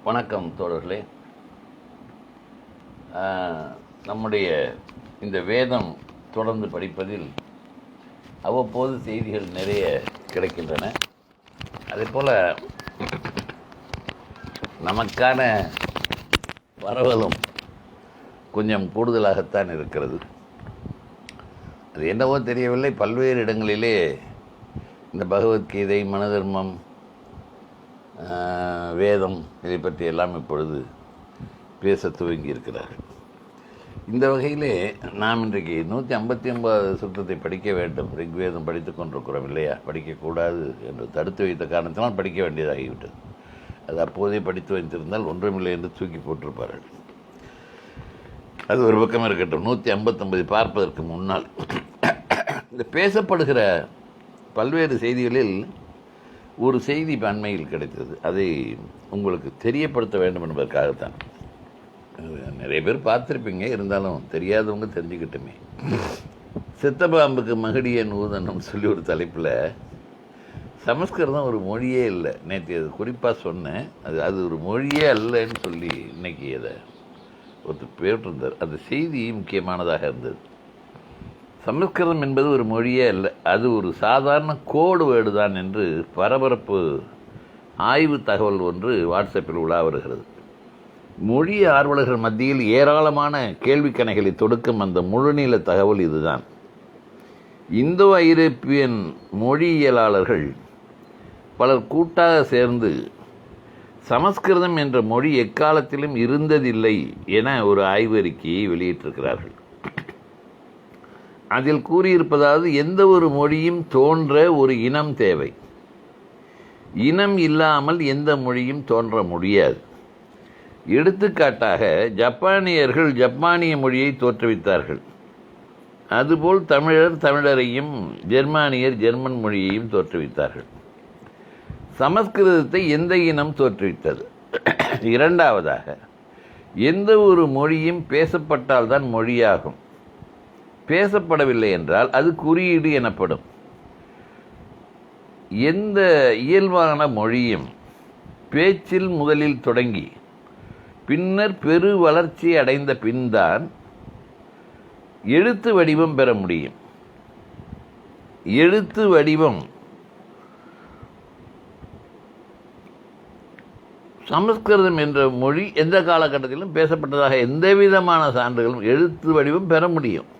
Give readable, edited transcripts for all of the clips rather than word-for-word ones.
வணக்கம் தோழர்களே. நம்முடைய இந்த வேதம் தொடர்ந்து படிப்பதில் அவ்வப்போது செய்திகள் நிறைய கிடைக்கின்றன. அதேபோல் நமக்கான வரவலும் கொஞ்சம் கூடுதலாகத்தான் இருக்கிறது. அது என்னவோ தெரியவில்லை, பல்வேறு இடங்களிலே இந்த பகவத்கீதை, மனதர்மம், வேதம் இதை பற்றி எல்லாம் இப்பொழுது பேச துவங்கி இருக்கிறார்கள். இந்த வகையிலே நாம் இன்றைக்கு 159 சுற்றத்தை படிக்க வேண்டும். ரிக்வேதம் படித்து கொண்டிருக்கிறோம் இல்லையா? படிக்கக்கூடாது என்று தடுத்து வைத்த காரணத்தினால் படிக்க வேண்டியதாகிவிட்டது. அது அப்போதே படித்து வைத்திருந்தால் ஒன்றுமில்லை என்று தூக்கி போட்டிருப்பார்கள். அது ஒரு பக்கம் இருக்கட்டும். 159 பார்ப்பதற்கு முன்னால் இந்த பேசப்படுகிற பல்வேறு செய்திகளில் ஒரு செய்தி அண்மையில் கிடைத்தது. அதை உங்களுக்கு தெரியப்படுத்த வேண்டும் என்பதற்காகத்தான். நிறைய பேர் பார்த்துருப்பீங்க, இருந்தாலும் தெரியாதவங்க தெரிஞ்சுக்கிட்டுமே. செத்தபாம்புக்கு மகடியன் ஊதனம் சொல்லி ஒரு தலைப்பில் சமஸ்கிருதம் ஒரு மொழியே இல்லை. நேற்று அது குறிப்பாக சொன்னேன். அது ஒரு மொழியே அல்லன்னு சொல்லி இன்னைக்கு அதை ஒருத்தர் பேட்டிருந்தார். அந்த செய்தி முக்கியமானதாக இருந்தது. சமஸ்கிருதம் என்பது ஒரு மொழியே அல்ல, அது ஒரு சாதாரண கோடு வேர்டு தான் என்று பரபரப்பு ஆய்வு தகவல் ஒன்று வாட்ஸ்அப்பில் உலா வருகிறது. மொழி ஆர்வலர்கள் மத்தியில் ஏராளமான கேள்விக்கணைகளை தொடுக்கும் அந்த முழுநீள தகவல் இதுதான். இந்தோ ஐரோப்பியன் மொழியியலாளர்கள் பலர் கூட்டாக சேர்ந்து சமஸ்கிருதம் என்ற மொழி எக்காலத்திலும் இருந்ததில்லை என ஒரு ஆய்வறிக்கையை வெளியிட்டிருக்கிறார்கள். அதில் கூறியிருப்பதாவது, எந்த ஒரு மொழியும் தோன்ற ஒரு இனம் தேவை. இனம் இல்லாமல் எந்த மொழியும் தோன்ற முடியாது. எடுத்துக்காட்டாக, ஜப்பானியர்கள் ஜப்பானிய மொழியை தோற்றுவித்தார்கள். அதுபோல் தமிழர் தமிழரையும், ஜெர்மானியர் ஜெர்மன் மொழியையும் தோற்றுவித்தார்கள். சமஸ்கிருதத்தை எந்த இனம் தோற்றுவித்தது? இரண்டாவதாக, எந்த ஒரு மொழியும் பேசப்பட்டால்தான் மொழியாகும். பேசப்படவில்லை என்றால் அது குறியீடு எனப்படும். எந்த இயல்பான மொழியும் பேச்சில் முதலில் தொடங்கி பின்னர் பெரு வளர்ச்சி அடைந்த பின்தான் எழுத்து வடிவம் பெற முடியும். எழுத்து வடிவம் சமஸ்கிருதம் என்ற மொழி எந்த காலகட்டத்திலும் பேசப்பட்டதாக எந்த விதமான சான்றுகளும் எழுத்து வடிவம் பெற முடியும்.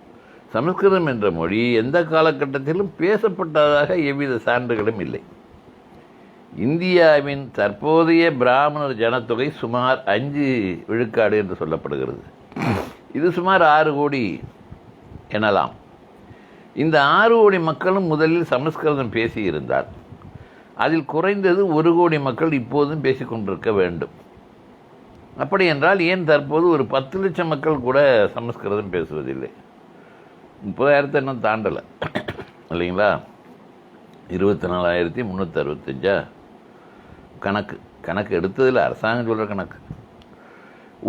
சமஸ்கிருதம் என்ற மொழி எந்த காலகட்டத்திலும் பேசப்பட்டதாக எவ்வித சான்றுகளும் இல்லை. இந்தியாவின் தற்போதைய பிராமணர் ஜனத்தொகை சுமார் 5 விழுக்காடு என்று சொல்லப்படுகிறது. இது சுமார் 6 கோடி எனலாம். இந்த 6 கோடி மக்களும் முதலில் சமஸ்கிருதம் பேசியிருந்தால் அதில் குறைந்தது 1 கோடி மக்கள் இப்போதும் பேசிக்கொண்டிருக்க வேண்டும். அப்படி என்றால் ஏன் தற்போது ஒரு 10 லட்சம் மக்கள் கூட சமஸ்கிருதம் பேசுவதில்லை? 30,000 இன்னும் தாண்டலை இல்லைங்களா? 24,365 கணக்கு எடுத்ததில் அரசாங்கம் சொல்கிற கணக்கு.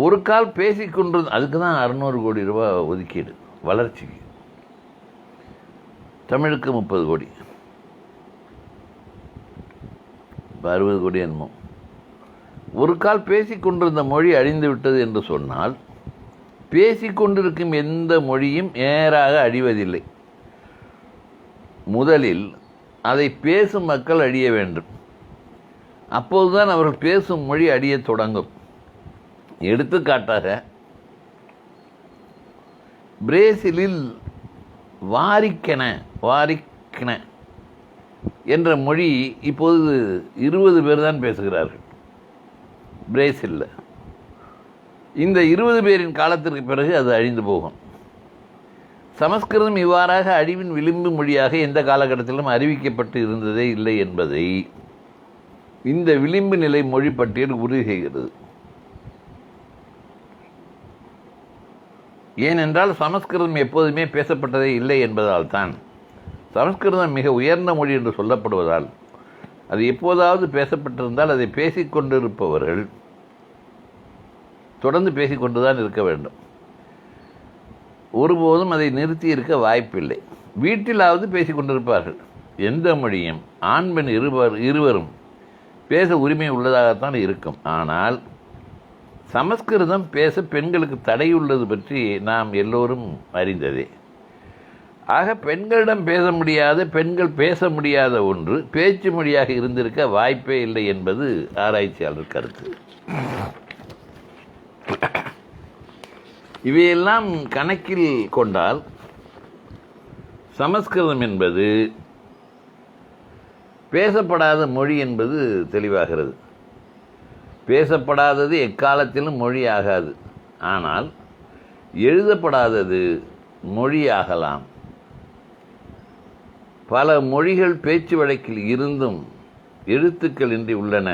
ஒரு கால் பேசிக்கொண்டு அதுக்கு தான் 600 கோடி ரூபாய் ஒதுக்கீடு வளர்ச்சிக்கு. தமிழுக்கு 30 கோடி, 60 கோடி என்னமோ. ஒரு கால் பேசிக்கொண்டிருந்த மொழி அழிந்து விட்டது என்று சொன்னால், பேசிக்கொண்டிருக்கும் எந்த மொழியும் நேராக அழிவதில்லை. முதலில் அதை பேசும் மக்கள் அழிய வேண்டும். அப்போதுதான் அவர்கள் பேசும் மொழி அழிய தொடங்கும். எடுத்துக்காட்டாக, பிரேசிலில் வாரிக்கென என்ற மொழி இப்போது 20 பேர் தான் பேசுகிறார்கள் பிரேசிலில். இந்த 20 பேரின் காலத்திற்கு பிறகு அது அழிந்து போகும். சமஸ்கிருதம் இவ்வாறாக அழிவின் விளிம்பு மொழியாக எந்த காலகட்டத்திலும் அறிவிக்கப்பட்டு இருந்ததே இல்லை என்பதை இந்த விளிம்பு நிலை மொழி பட்டியல் உறுதி செய்கிறது. ஏனென்றால் சமஸ்கிருதம் எப்போதுமே பேசப்பட்டதே இல்லை என்பதால் தான். சமஸ்கிருதம் மிக உயர்ந்த மொழி என்று சொல்லப்படுவதால் அது எப்போதாவது பேசப்பட்டிருந்தால் அதை பேசிக்கொண்டிருப்பவர்கள் தொடர்ந்து பேசிக்கொண்டுதான் இருக்க வேண்டும். ஒருபோதும் அதை நிறுத்தி இருக்க வாய்ப்பில்லை. வீட்டிலாவது பேசிக்கொண்டிருப்பார்கள். எந்த மொழியும் ஆண் பெண் இருவரும் பேச உரிமை உள்ளதாகத்தான் இருக்கும். ஆனால் சமஸ்கிருதம் பேச பெண்களுக்கு தடையுள்ளது பற்றி நாம் எல்லோரும் அறிந்ததே. ஆக பெண்களிடம் பேச முடியாத, பெண்கள் பேச முடியாத ஒன்று பேச்சு மொழியாக இருந்திருக்க வாய்ப்பே இல்லை என்பது ஆராய்ச்சியாளர் கருத்து. இவையெல்லாம் கணக்கில் கொண்டால் சமஸ்கிருதம் என்பது பேசப்படாத மொழி என்பது தெளிவாகிறது. பேசப்படாதது எக்காலத்திலும் மொழி ஆகாது. ஆனால் எழுதப்படாதது மொழியாகலாம். பல மொழிகள் பேச்சு வழக்கில் இருந்தும் எழுத்துக்கள் இன்றி உள்ளன.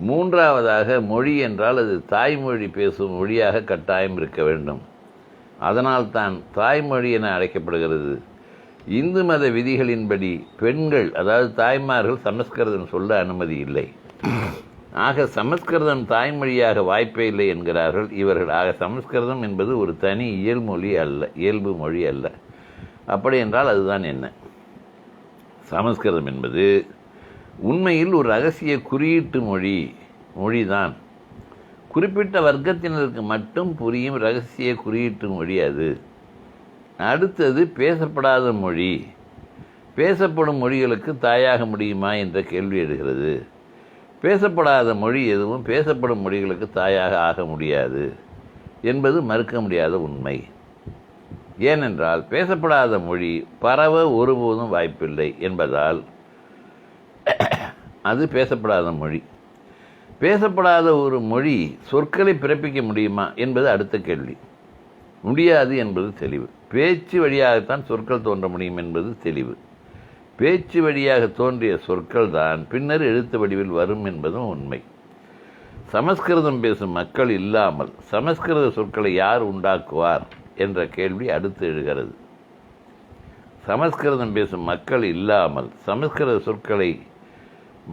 மூன்றாவதாக மொழி என்றால் அது தாய்மொழி பேசும் மொழியாக கட்டாயம் இருக்க வேண்டும். அதனால் தான் தாய்மொழி என அழைக்கப்படுகிறது. இந்து மத விதிகளின்படி பெண்கள், அதாவது தாய்மார்கள், சமஸ்கிருதம் சொல்ல அனுமதி இல்லை. ஆக சமஸ்கிருதம் தாய்மொழியாக வாய்ப்பே இல்லை என்கிறார்கள் இவர்கள். ஆக சமஸ்கிருதம் என்பது ஒரு தனி இயல்பு மொழி அல்ல. அப்படி என்றால் அதுதான் என்ன? சமஸ்கிருதம் என்பது உண்மையில் ஒரு ரகசிய குறியீட்டு மொழிதான். குறிப்பிட்ட வர்க்கத்தினருக்கு மட்டும் புரியும் ரகசிய குறியீட்டு மொழி அது. அடுத்தது பேசப்படாத மொழி. பேசப்படும் மொழிகளுக்கு தாயாக முடியுமா என்ற கேள்வி எழுகிறது. பேசப்படாத மொழி எதுவும் பேசப்படும் மொழிகளுக்கு தாயாக ஆக முடியாது என்பது மறுக்க முடியாத உண்மை. ஏனென்றால் பேசப்படாத மொழி பரவ ஒருபோதும் வாய்ப்பில்லை என்பதால் அது பேசப்படாத மொழி. பேசப்படாத ஒரு மொழி சொற்களை பிறப்பிக்க முடியுமா என்பது அடுத்த கேள்வி. முடியாது என்பது தெளிவு. பேச்சு வழியாகத்தான் சொற்கள் தோன்ற முடியும் என்பது தெளிவு. பேச்சு வழியாக தோன்றிய சொற்கள் தான் பின்னர் எழுத்து வடிவில் வரும் என்பதும் உண்மை. சமஸ்கிருதம் பேசும் மக்கள் இல்லாமல் சமஸ்கிருத சொற்களை யார் உண்டாக்குவார் என்ற கேள்வி அடுத்து எழுகிறது. சமஸ்கிருதம் பேசும் மக்கள் இல்லாமல் சமஸ்கிருத சொற்களை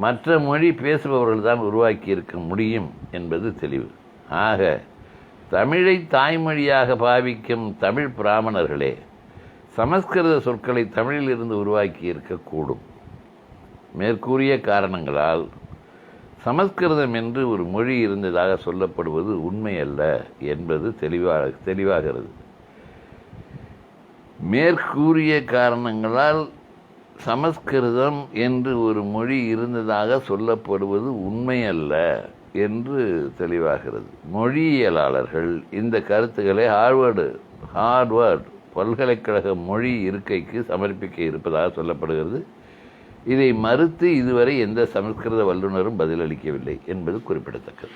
மற்ற மொழி பேசுபவர்கள் தான் உருவாக்கி இருக்க முடியும் என்பது தெளிவு. ஆக தமிழை தாய்மொழியாக பாவிக்கும் தமிழ் பிராமணர்களே சமஸ்கிருத சொற்களை தமிழில் இருந்து உருவாக்கி இருக்கக்கூடும். மேற்கூறிய காரணங்களால் சமஸ்கிருதம் என்று ஒரு மொழி இருந்ததாக சொல்லப்படுவது உண்மையல்ல என்பது தெளிவாகிறது. மேற்கூறிய காரணங்களால் சமஸ்கிருதம் என்று ஒரு மொழி இருந்ததாக சொல்லப்படுவது உண்மையல்ல என்று தெளிவாகிறது. மொழியியலாளர்கள் இந்த கருத்துக்களை ஹார்வர்ட் பல்கலைக்கழக மொழி இருக்கைக்கு சமர்ப்பிக்க இருப்பதாக சொல்லப்படுகிறது. இதை மறுத்து இதுவரை எந்த சமஸ்கிருத வல்லுநரும் பதிலளிக்கவில்லை என்பது குறிப்பிடத்தக்கது.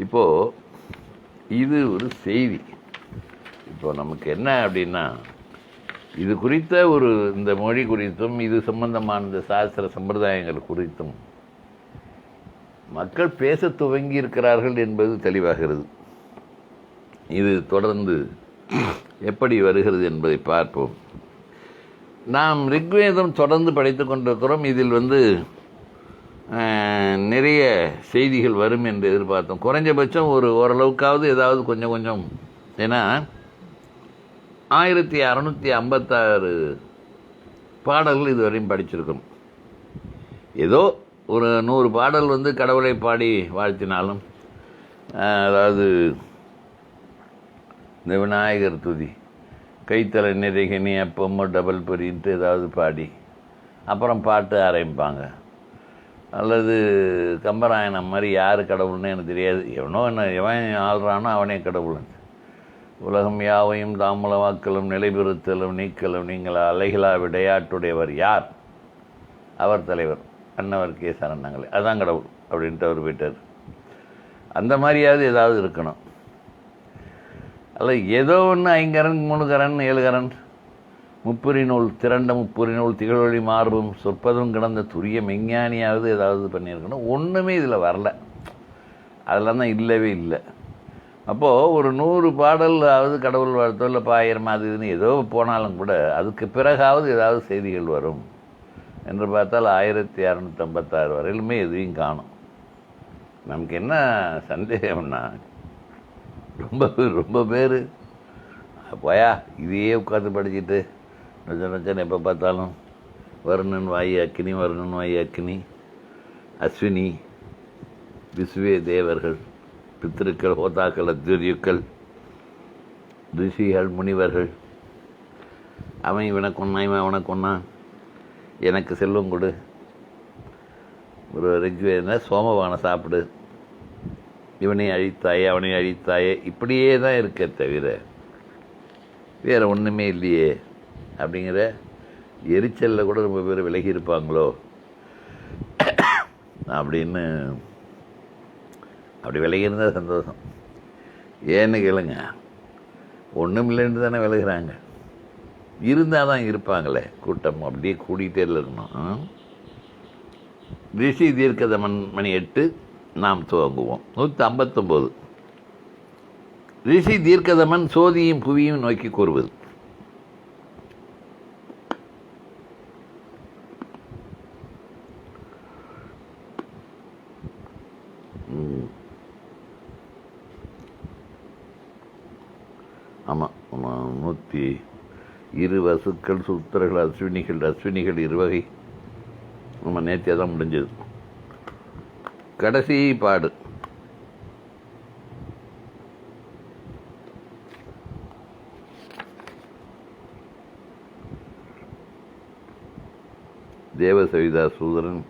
இப்போது இது ஒரு செய்தி. இப்போ நமக்கு என்ன அப்படின்னா, இது குறித்த இந்த மொழி குறித்தும் இது சம்பந்தமான இந்த சாஸ்திர சம்பிரதாயங்கள் குறித்தும் மக்கள் பேச துவங்கி இருக்கிறார்கள் என்பது தெளிவாகிறது. இது தொடர்ந்து எப்படி வருகிறது என்பதை பார்ப்போம். நாம் ரிக்வேதம் தொடர்ந்து படித்து கொண்டிருக்கிறோம். இதில் நிறைய செய்திகள் வரும் என்று எதிர்பார்த்தோம். குறைஞ்சபட்சம் ஓரளவுக்காவது ஏதாவது கொஞ்சம். ஏன்னா 1656 பாடல்கள் இதுவரையும் படிச்சிருக்கோம். ஏதோ ஒரு 100 பாடல் கடவுளை பாடி வாழ்த்தினாலும், அதாவது இந்த விநாயகர் துதி, கைத்தலை நிறைகனி அப்பமோ டபுள் பொரின்ட்டு ஏதாவது பாடி அப்புறம் பாட்டு ஆரம்பிப்பாங்க. அல்லது கம்பராயணம் மாதிரி யார் கடவுள்னு எனக்கு தெரியாது, எவன் ஆள்றானோ அவனே கடவுள். உலகம் யாவையும் தாமலவாக்கலும் நிலைபெறுத்தலும் நீக்கலும் நீங்கள் அலைகளா விடையாட்டுடையவர் யார்? அவர் தலைவர் அன்னவர் கே சரணங்களே, அதான் கடவுள் அப்படின்ட்டு அவர் போயிட்டார். அந்த மாதிரியாவது ஏதாவது இருக்கணும். அல்ல ஏதோ ஒன்று 5 கரன் 3 கரன் 7 கரன் முப்புரி நூல் திரண்ட முப்புரி நூல் திகழொளி மார்பும் சொற்பதும் கிடந்த துரிய மெஞ்ஞானியாவது ஏதாவது பண்ணியிருக்கணும். ஒன்றுமே இதில் வரல. அதெல்லாம் தான் இல்லவே இல்லை. அப்போது ஒரு 100 பாடலாவது கடவுள் வாழ்த்தோ இல்லை 1000 அது இதுன்னு ஏதோ போனாலும் கூட அதுக்கு பிறகாவது ஏதாவது செய்திகள் வரும் என்று பார்த்தால் 1656 வரையிலுமே எதையும் காணும். நமக்கு என்ன சந்தேகம்னா, ரொம்ப பேர் போயா இதையே உட்காந்து படிச்சுட்டு நச்சனை எப்போ பார்த்தாலும் வருணன் வாயு அக்கினி அஸ்வினி விஸ்வே தேவர்கள் பித்திருக்கள், ஹோதாக்கள், அத்வரியுக்கள், ரிஷிகள், முனிவர்கள், அவன் இவனை கொன்னான், இவன் அவனை கொன்னான், எனக்கு செல்வம் கொடு, ஒரு ரிக்வேத சோமபானை சாப்பிடு, இவனை அழித்தாயே அவனை அழித்தாயே, இப்படியே தான் இருக்க தவிர வேறு ஒன்றுமே இல்லையே அப்படிங்கிற எரிச்சலில் கூட ரொம்ப பேர் விலகி இருப்பாங்களோ அப்படின்னு. அப்படி விலகி இருந்தால் சந்தோஷம். ஏன்னு கேளுங்க, ஒன்றும் இல்லைன்னு தானே விலகுறாங்க. இருந்தால் தான் இருப்பாங்களே, கூட்டம் அப்படியே கூடிகிட்டே இருக்கணும். ரிஷி தீர்க்கதமன் மணி 8 நாம் துவங்குவோம். 159. ரிஷி தீர்க்கதமன் சோதியும் புவியும் நோக்கி கூறுவது. ஆமாம், 102 வசுக்கள், சூத்திரர்கள், அஸ்வினிகள் 2 வகை. நம்ம நேற்றையாக தான் முடிஞ்சது. கடைசி பாடு தேவசவிதா சூதரன்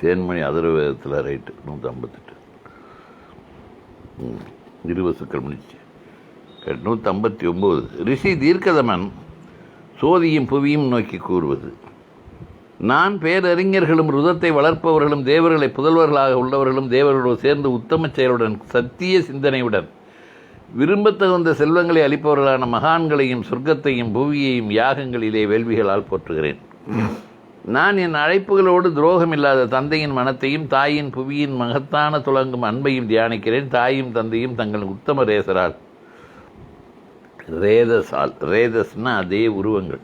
தேன்மணி அதர்வேதத்தில் ரைட்டு. 158 20 முடிச்சு. 159. ரிஷி தீர்க்கதமன் சோதியும் புவியும் நோக்கி கூறுவது. நான் பேரறிஞர்களும் ருதத்தை வளர்ப்பவர்களும் தேவர்களை புதல்வர்களாக உள்ளவர்களும் தேவர்களோடு சேர்ந்து உத்தம செயலுடன் சத்திய சிந்தனையுடன் விரும்பத்தகுந்த செல்வங்களை அளிப்பவர்களான மகான்களையும் சொர்க்கத்தையும் புவியையும் யாகங்களிலே வேள்விகளால் போற்றுகிறேன். நான் என் அழைப்புகளோடு துரோகம் இல்லாத தந்தையின் மனத்தையும் தாயின் புவியின் மகத்தான துலங்கும் அன்பையும் தியானிக்கிறேன். தாயும் தந்தையும் தங்கள் உத்தம ரேதஸ்னா அதே உருவங்கள்.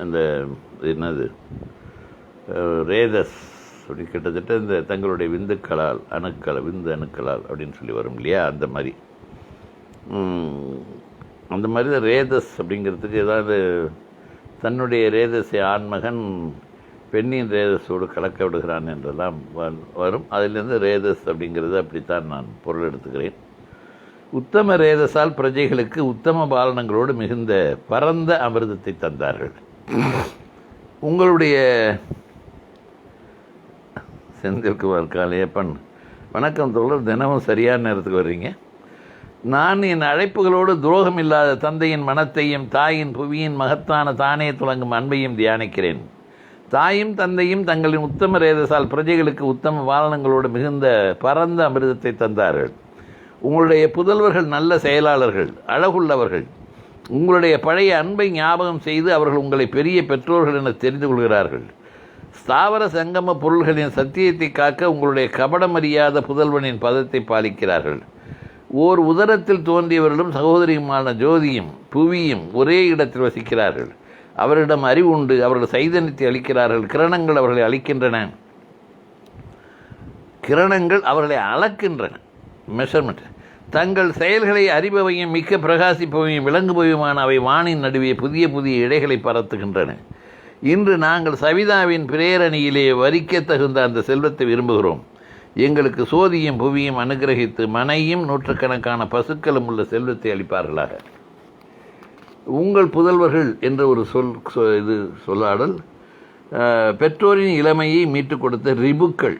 அந்த என்னது ரேதஸ் அப்படி கிட்டத்தட்ட இந்த தங்களுடைய விந்து அணுக்களால் அப்படின்னு சொல்லி வரும் இல்லையா, அந்த மாதிரி தான் ரேதஸ் அப்படிங்கிறதுக்கு ஏதாவது தன்னுடைய ரேதஸை ஆண்மகன் பெண்ணின் ரேதஸோடு கலக்க விடுகிறான் என்றெல்லாம் வரும். அதிலிருந்து ரேதஸ் அப்படிங்கிறது அப்படித்தான் நான் பொருள் எடுத்துக்கிறேன். உத்தம ரேதசால் பிரஜைகளுக்கு உத்தம பாலனங்களோடு மிகுந்த பரந்த அமிர்தத்தை தந்தார்கள். உங்களுடைய செந்தில்குமார் காளியப்பன், வணக்கம் தோழர், தினமும் சரியான நேரத்துக்கு வர்றீங்க. நான் என் அழைப்புகளோடு துரோகம் இல்லாத தந்தையின் மனத்தையும் தாயின் புவியின் மகத்தான தானே துலங்கும் அன்பையும் தியானிக்கிறேன். தாயும் தந்தையும் தங்களின் உத்தம ரேதசால் பிரஜைகளுக்கு உத்தம பாலனங்களோடு மிகுந்த பரந்த அமிர்தத்தை தந்தார்கள். உங்களுடைய புதல்வர்கள் நல்ல செயலாளர்கள், அழகுள்ளவர்கள். உங்களுடைய பழைய அன்பை ஞாபகம் செய்து அவர்கள் உங்களை பெரிய பெற்றோர்கள் என தெரிந்து கொள்கிறார்கள். ஸ்தாவர சங்கம பொருள்களின் சத்தியத்தை காக்க உங்களுடைய கபடமறியாத புதல்வனின் பதத்தை பாலிக்கிறார்கள். ஓர் உதரத்தில் தோன்றியவர்களும் சகோதரியுமான ஜோதியும் புவியும் ஒரே இடத்தில் வசிக்கிறார்கள். அவரிடம் அறிவு உண்டு, அவர்கள் சைதன்யத்தை அளிக்கிறார்கள். கிரணங்கள் அவர்களை அளிக்கின்றன, கிரணங்கள் அவர்களை அளக்கின்றன. மெஷர்மெண்ட். தங்கள் செயல்களை அறிபவையும் மிக்க பிரகாசிப்பவையும் விளங்குபவையுமான அவை வானின் நடுவே புதிய புதிய இடைகளை பரத்துகின்றன. இன்று நாங்கள் சவிதாவின் பிரேரணியிலே வரிக்க தகுந்த அந்த செல்வத்தை விரும்புகிறோம். எங்களுக்கு சோதியும் புவியும் அனுகிரகித்து மனையும் நூற்றுக்கணக்கான பசுக்களும் உள்ள செல்வத்தை அளிப்பார்களாக. உங்கள் புதல்வர்கள் என்ற ஒரு சொல்லாடல் பெற்றோரின் இளமையை மீட்டுக் கொடுத்த ரிபுக்கள்.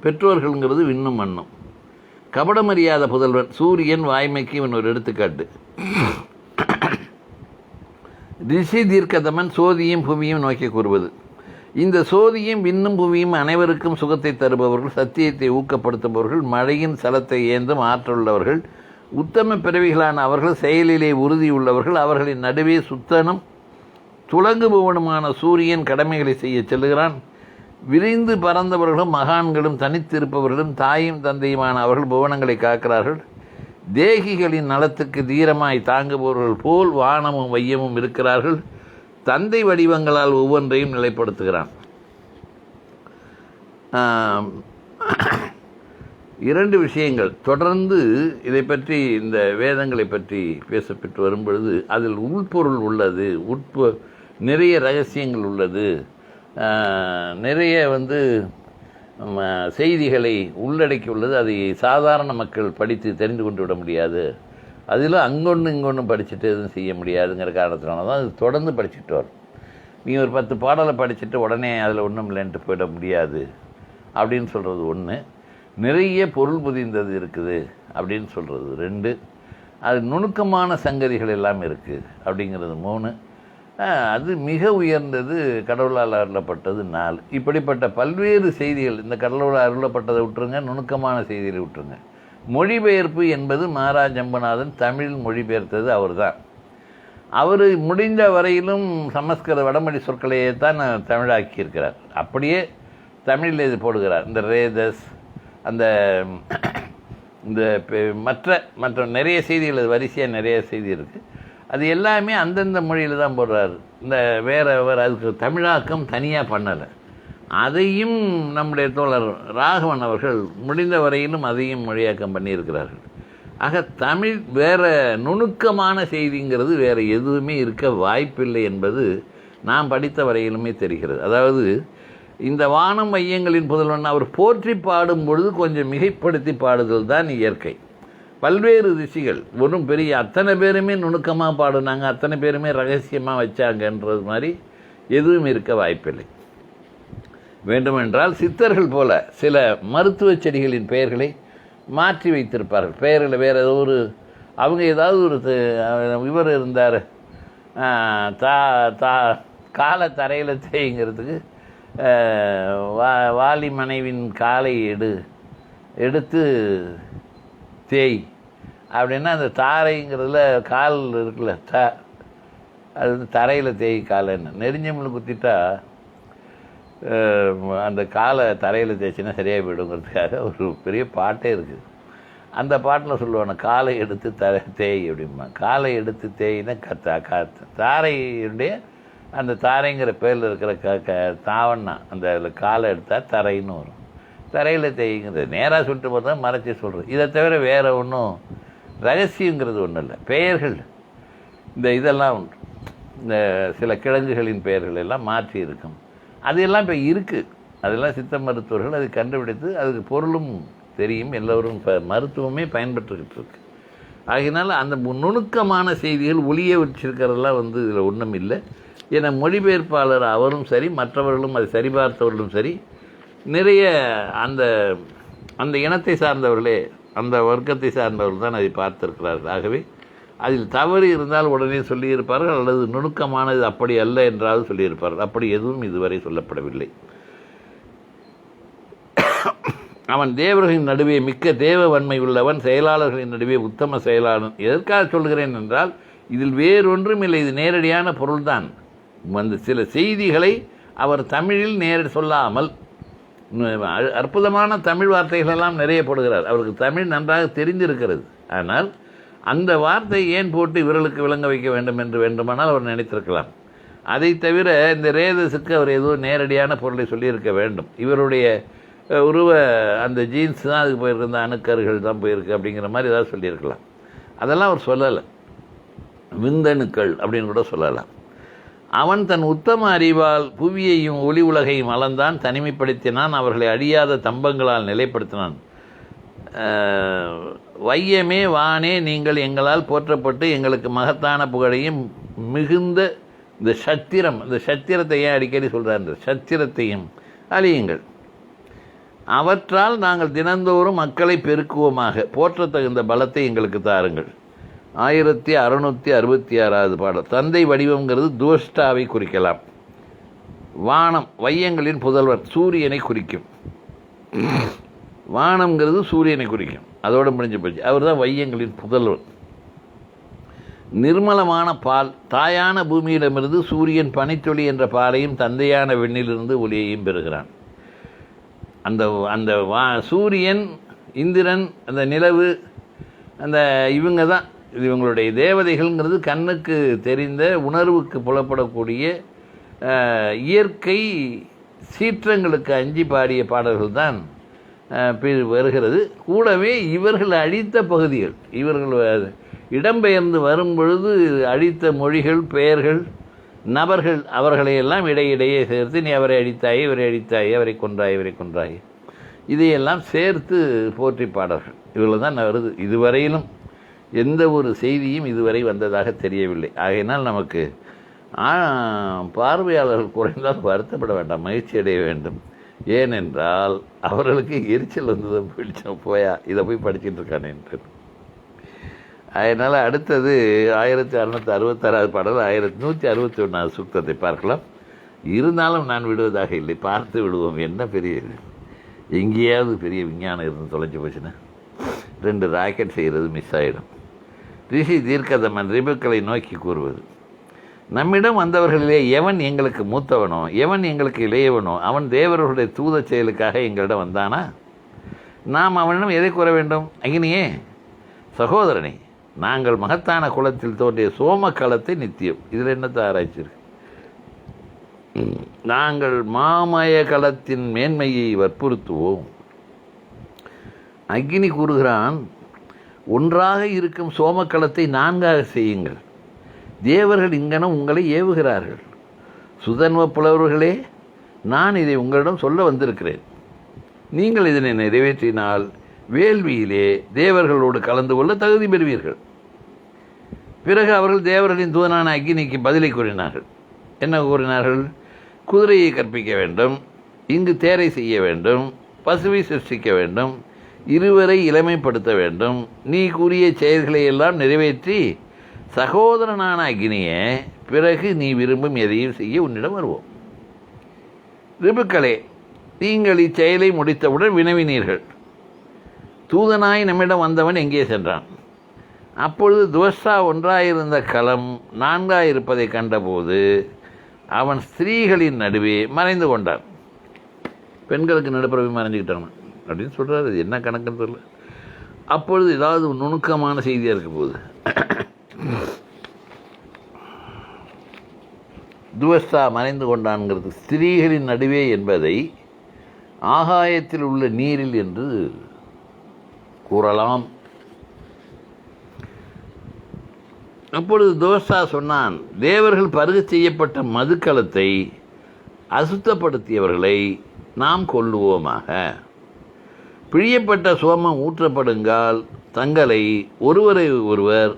பெற்றோர்கள்ங்கிறது விண்ணும் மண்ணும். கபடமறியாத புதல்வன் சூரியன் வாய்மைக்கு இவன் ஒரு எடுத்துக்காட்டு. ரிஷி தீர்க்கதமன் சோதியும் புவியும் நோக்கி கூறுவது. இந்த சோதியும் விண்ணும் புவியும் அனைவருக்கும் சுகத்தை தருபவர்கள், சத்தியத்தை ஊக்கப்படுத்துபவர்கள், மழையின் சலத்தை ஏந்தும் ஆற்றலுள்ளவர்கள், உத்தம பிறவிகளான அவர்கள் செயலிலே உறுதியுள்ளவர்கள். அவர்களின் நடுவே சுத்தனும் துலங்குபவனுமான சூரியன் கடமைகளை செய்ய செல்லுகிறான். விரிந்து பறந்தவர்களும் மகான்களும் தனித்திருப்பவர்களும் தாயும் தந்தையுமான அவர்கள் புவனங்களை காக்கிறார்கள். தேகிகளின் நலத்துக்கு தீரமாய் தாங்குபவர்கள் போல் வானமும் வையமும் இருக்கிறார்கள். தந்தை வடிவங்களால் ஒவ்வொன்றையும் நிலைப்படுத்துகிறான். 2 விஷயங்கள் தொடர்ந்து இதை பற்றி, இந்த வேதங்களை பற்றி பேசப்பட்டு வரும்பொழுது அதில் உள்பொருள் உள்ளது, நிறைய ரகசியங்கள் உள்ளது, நிறைய செய்திகளை உள்ளடக்கியுள்ளது. அதை சாதாரண மக்கள் படித்து தெரிந்து கொண்டு விட முடியாது. அதில் அங்கொன்று இங்கொன்று படிச்சுட்டு எதுவும் செய்ய முடியாதுங்கிற காரணத்தினால தான் அது தொடர்ந்து படிச்சுட்டு வரும். நீ ஒரு 10 பாடலை படிச்சுட்டு உடனே அதில் ஒன்றும் இல்லைன்ட்டு போயிட முடியாது அப்படின்னு சொல்கிறது ஒன்று. நிறைய பொருள் புதிந்தது இருக்குது அப்படின்னு சொல்கிறது 2. அது நுணுக்கமான சங்கதிகள் எல்லாம் இருக்குது அப்படிங்கிறது 3. அது மிக உயர்ந்தது கடவுளால் அருளப்பட்டது 4. இப்படிப்பட்ட பல்வேறு செய்திகள், இந்த கடவுளால் அருளப்பட்டதை விட்டுருங்க, நுணுக்கமான செய்திகளை விட்டுருங்க. மொழிபெயர்ப்பு என்பது மாரா ஜம்புநாதன் தமிழ் மொழிபெயர்த்தது அவர் தான். அவர் முடிந்த வரையிலும் சமஸ்கிருத வடமொழி சொற்களையே தான் தமிழாக்கியிருக்கிறார். அப்படியே தமிழில் இது போடுகிறார். இந்த ரேதஸ், அந்த இந்த மற்ற நிறைய செய்திகள், அது வரிசையாக நிறைய செய்தி இருக்குது. அது எல்லாமே அந்தந்த மொழியில் தான் போடுறாரு. இந்த வேறு அதுக்கு தமிழாக்கம் தனியாக பண்ணலை. அதையும் நம்முடைய தோழர் ராகவன் அவர்கள் முடிந்த வரையிலும் அதையும் மொழியாக்கம் பண்ணியிருக்கிறார்கள். ஆக தமிழ் வேறு நுணுக்கமான செய்திங்கிறது வேறு எதுவுமே இருக்க வாய்ப்பில்லை என்பது நாம் படித்த வரையிலுமே தெரிகிறது. அதாவது இந்த வானம் மையங்களின் புதல்வன் அவர் போற்றி பாடும் பொழுது கொஞ்சம் மிகைப்படுத்தி பாடுதல் தான் இயற்கை. பல்வேறு ரிஷிகள் ஒன்றும் பெரிய அத்தனை பேருமே நுணுக்கமாக பாடுனாங்க, அத்தனை பேருமே ரகசியமாக வச்சாங்கன்றது மாதிரி எதுவும் இருக்க வாய்ப்பில்லை. வேண்டுமென்றால் சித்தர்கள் போல சில மருத்துவ செடிகளின் பெயர்களை மாற்றி வைத்திருப்பார்கள். பெயர்களை வேறு ஏதோ ஒரு அவங்க ஏதாவது ஒரு இவர் இருந்தார், காலை தரையில் தேய்ங்கிறதுக்கு வாலி மனைவின் காலை எடுத்து தேய் அப்படின்னா அந்த தாரைங்கிறதுல கால் இருக்குல்ல, அது வந்து தரையில் தேய் காலைன்னு. நெறிஞ்சமில் குத்திட்டா அந்த காலை தரையில் தேய்ச்சின்னா சரியாக போயிடுங்கிறதுக்காக ஒரு பெரிய பாட்டே இருக்குது. அந்த பாட்டில் சொல்லுவாங்க காலை எடுத்து தேய் அப்படிம்பா. காலை எடுத்து தேய்னா தாரையுடைய அந்த தாரைங்கிற பேரில் இருக்கிற தாவண்ணா அந்த அதில் காலை எடுத்தால் தரைன்னு வரும். தரையில் தேய்ங்கிறது நேராக சொல்லிட்டு போகிறதா மறைச்சி சொல்கிறது. இதை தவிர வேறு ஒன்றும் ரகசியங்கிறது ஒன்றும் இல்லை. பெயர்கள் இதெல்லாம் உண்டு. இந்த சில கிழங்குகளின் பெயர்கள் எல்லாம் மாற்றி இருக்கும். அதெல்லாம் இப்போ இருக்குது. அதெல்லாம் சித்த மருத்துவர்கள் அதை கண்டுபிடித்து அதுக்கு பொருளும் தெரியும். எல்லோரும் இப்போ மருத்துவமே பயன்பட்டுக்கிட்டு இருக்கு. ஆகினால அந்த நுணுக்கமான செய்திகள் ஒளிய வச்சிருக்கிறதெல்லாம் இதில் ஒன்றும் இல்லை. ஏன்னா மொழிபெயர்ப்பாளர் அவரும் சரி, மற்றவர்களும் அதை சரிபார்த்தவர்களும் சரி, நிறைய அந்த இனத்தை சார்ந்தவர்களே, அந்த வர்க்கத்தை சார்ந்தவர்கள் தான் அதை பார்த்திருக்கிறார்கள். ஆகவே அதில் தவறு இருந்தால் உடனே சொல்லியிருப்பார்கள், அல்லது நுணுக்கமானது அப்படி அல்ல என்றாவது சொல்லியிருப்பார்கள். அப்படி எதுவும் இதுவரை சொல்லப்படவில்லை. அவன் தேவர்களின் நடுவே மிக்க தேவ வன்மை உள்ளவன், செயலாளர்களின் நடுவே உத்தம செயலாளன். எதற்காக சொல்கிறேன் என்றால் இதில் வேறொன்றும் இல்லை. இது நேரடியான பொருள்தான். சில செய்திகளை அவர் தமிழில் நேரடி சொல்லாமல் அற்புதமான தமிழ் வார்த்தைகளெல்லாம் நிறைய போடுகிறார். அவருக்கு தமிழ் நன்றாக தெரிந்திருக்கிறது. ஆனால் அந்த வார்த்தை ஏன் போட்டு இவர்களுக்கு விளங்க வைக்க வேண்டும் என்று வேண்டுமானால் அவர் நினைத்திருக்கலாம். அதை தவிர இந்த ரேதஸுக்கு அவர் ஏதோ நேரடியான பொருளை சொல்லியிருக்க வேண்டும். இவருடைய உருவ அந்த ஜீன்ஸ் தான் அதுக்கு போயிருக்கு, இந்த அணுக்கர்கள் தான் போயிருக்கு அப்படிங்கிற மாதிரி ஏதாவது சொல்லியிருக்கலாம். அதெல்லாம் அவர் சொல்லலை. விந்தணுக்கள் அப்படின்னு கூட சொல்லலாம். அவன் தன் உத்தம அறிவால் புவியையும் ஒளி உலகையும் அளந்தான், தனிமைப்படுத்தினான், அவர்களை அழியாத தம்பங்களால் நிலைப்படுத்தினான். வையமே வானே நீங்கள் எங்களால் போற்றப்பட்டு எங்களுக்கு மகத்தான புகழையும் மிகுந்த இந்த சத்திரத்தை ஏன் அடிக்கடி சொல்கிறார், இந்த சத்திரத்தையும் அழியுங்கள். அவற்றால் நாங்கள் தினந்தோறும் மக்களை பெருக்குவோமாக, போற்றத்தகுந்த பலத்தை எங்களுக்கு தாருங்கள். 1666வது பாடல். தந்தை வடிவம்ங்கிறது துவஷ்டாவை குறிக்கலாம். வானம் வையங்களின் புதல்வன் சூரியனை குறிக்கும். வானம்ங்கிறது சூரியனை குறிக்கும். அதோடு முடிஞ்சு போச்சு. அவர் தான் வையங்களின் புதல்வன். நிர்மலமான பால் தாயான பூமியிடமிருந்து சூரியன் பனித்தொளி என்ற பாலையும் தந்தையான வெண்ணிலிருந்து ஒளியையும் பெறுகிறான். அந்த சூரியன், இந்திரன், அந்த நிலவு, அந்த இவங்க தான் இவங்களுடைய தேவதைகள்ங்கிறது கண்ணுக்கு தெரிந்த உணர்வுக்கு புலப்படக்கூடிய இயற்கை சீற்றங்களுக்கு அஞ்சி பாடிய பாடல்கள் தான் வருகிறது. கூடவே இவர்கள் அழித்த பகுதிகள், இவர்கள் இடம்பெயர்ந்து வரும் பொழுது அழித்த மொழிகள், பெயர்கள், நபர்கள், அவர்களையெல்லாம் இடையிடையே சேர்த்து நீ அவரை அழித்தாயே, இவரை அழித்தாயே, அவரை கொன்றாய், இவரை கொன்றாய், இதையெல்லாம் சேர்த்து போற்றி பாடல்கள். இவ்வளோ தான் வருது. இதுவரையிலும் எந்த ஒரு செய்தியும் இதுவரை வந்ததாக தெரியவில்லை. ஆகையினால் நமக்கு பார்வையாளர்கள் குறைந்தால் வருத்தப்பட வேண்டாம், மகிழ்ச்சி அடைய வேண்டும். ஏனென்றால் அவர்களுக்கு எரிச்சல் வந்தது, பிடிச்சோம் போயா இதை போய் படிச்சுட்டு இருக்கானே என்று. அதனால் அடுத்தது 1666 பாடல் 1161 சூக்தத்தை பார்க்கலாம். இருந்தாலும் நான் விடுவதாக இல்லை, பார்த்து விடுவோம். என்ன பெரிய எங்கேயாவது பெரிய விஞ்ஞானம் இருந்து தொலைஞ்சு போச்சுன்னா 2 ராக்கெட் செய்கிறது மிஸ் ஆகிடும். ரிஷி தீர்க்கதமன் ரிபுக்களை நோக்கி கூறுவது, நம்மிடம் வந்தவர்களிலே எவன் எங்களுக்கு மூத்தவனோ எவன் எங்களுக்கு இளையவனோ அவன் தேவர்களுடைய தூத செயலுக்காக எங்களிடம் வந்தானா? நாம் அவனிடம் எதை கூற வேண்டும்? அக்னியே, சகோதரனே, நாங்கள் மகத்தான குலத்தில் தோன்றிய சோமக்களத்தை நித்தியம். இதில் என்னத்தை ஆராய்ச்சி இருக்கு? நாங்கள் மாமய களத்தின் மேன்மையை வற்புறுத்துவோம். அக்னி கூறுகிறான், ஒன்றாக இருக்கும் சோமக்களத்தை 4ஆக செய்யுங்கள். தேவர்கள் இங்கனம் உங்களை ஏவுகிறார்கள். சுதன்வ புலவர்களே, நான் இதை உங்களிடம் சொல்ல வந்திருக்கிறேன். நீங்கள் இதனை நிறைவேற்றினால் வேள்வியிலே தேவர்களோடு கலந்து கொள்ள தகுதி பெறுவீர்கள். பிறகு அவர்கள் தேவர்களின் தூதனான அக்னிக்கு பதிலை கூறினார்கள். என்ன கூறினார்கள்? குதிரையை கற்பிக்க வேண்டும், இங்கு தேரை செய்ய வேண்டும், பசுவை சிருஷ்டிக்க வேண்டும், இருவரை இளமைப்படுத்த வேண்டும். நீ கூறிய செயல்களை எல்லாம் நிறைவேற்றி சகோதரனான அக்னியே, பிறகு நீ விரும்பும் எதையும் செய்ய உன்னிடம் வருவோம். ரிபுக்களே, நீங்கள் இச்செயலை முடித்தவுடன் வினவினீர்கள், தூதனாய் நம்மிடம் வந்தவன் எங்கே சென்றான்? அப்பொழுது துவஸ்தா ஒன்றாயிருந்த களம் 4ஆயிருப்பதை கண்டபோது அவன் ஸ்திரீகளின் நடுவே மறைந்து கொண்டான். பெண்களுக்கு நடுப்புறவை மறைஞ்சிக்கிட்டான் அப்படின்னு சொல்கிறார். அது என்ன கணக்குன்னு தெரியல. அப்பொழுது ஏதாவது நுணுக்கமான செய்தியாக இருக்க போகுது. துவஸ்தா மறைந்து கொண்டான்ங்கிறது ஸ்திரீகளின் நடுவே என்பதை ஆகாயத்தில் உள்ள நீரில் என்று கூறலாம். அப்பொழுது துவஸ்தா சொன்னான், தேவர்கள் பருக செய்யப்பட்ட மதுக்களத்தை அசுத்தப்படுத்தியவர்களை நாம் கொல்லுவோமாக. பிழியப்பட்ட சோமம் ஊற்றப்படுங்கால் தங்களை ஒருவரை ஒருவர்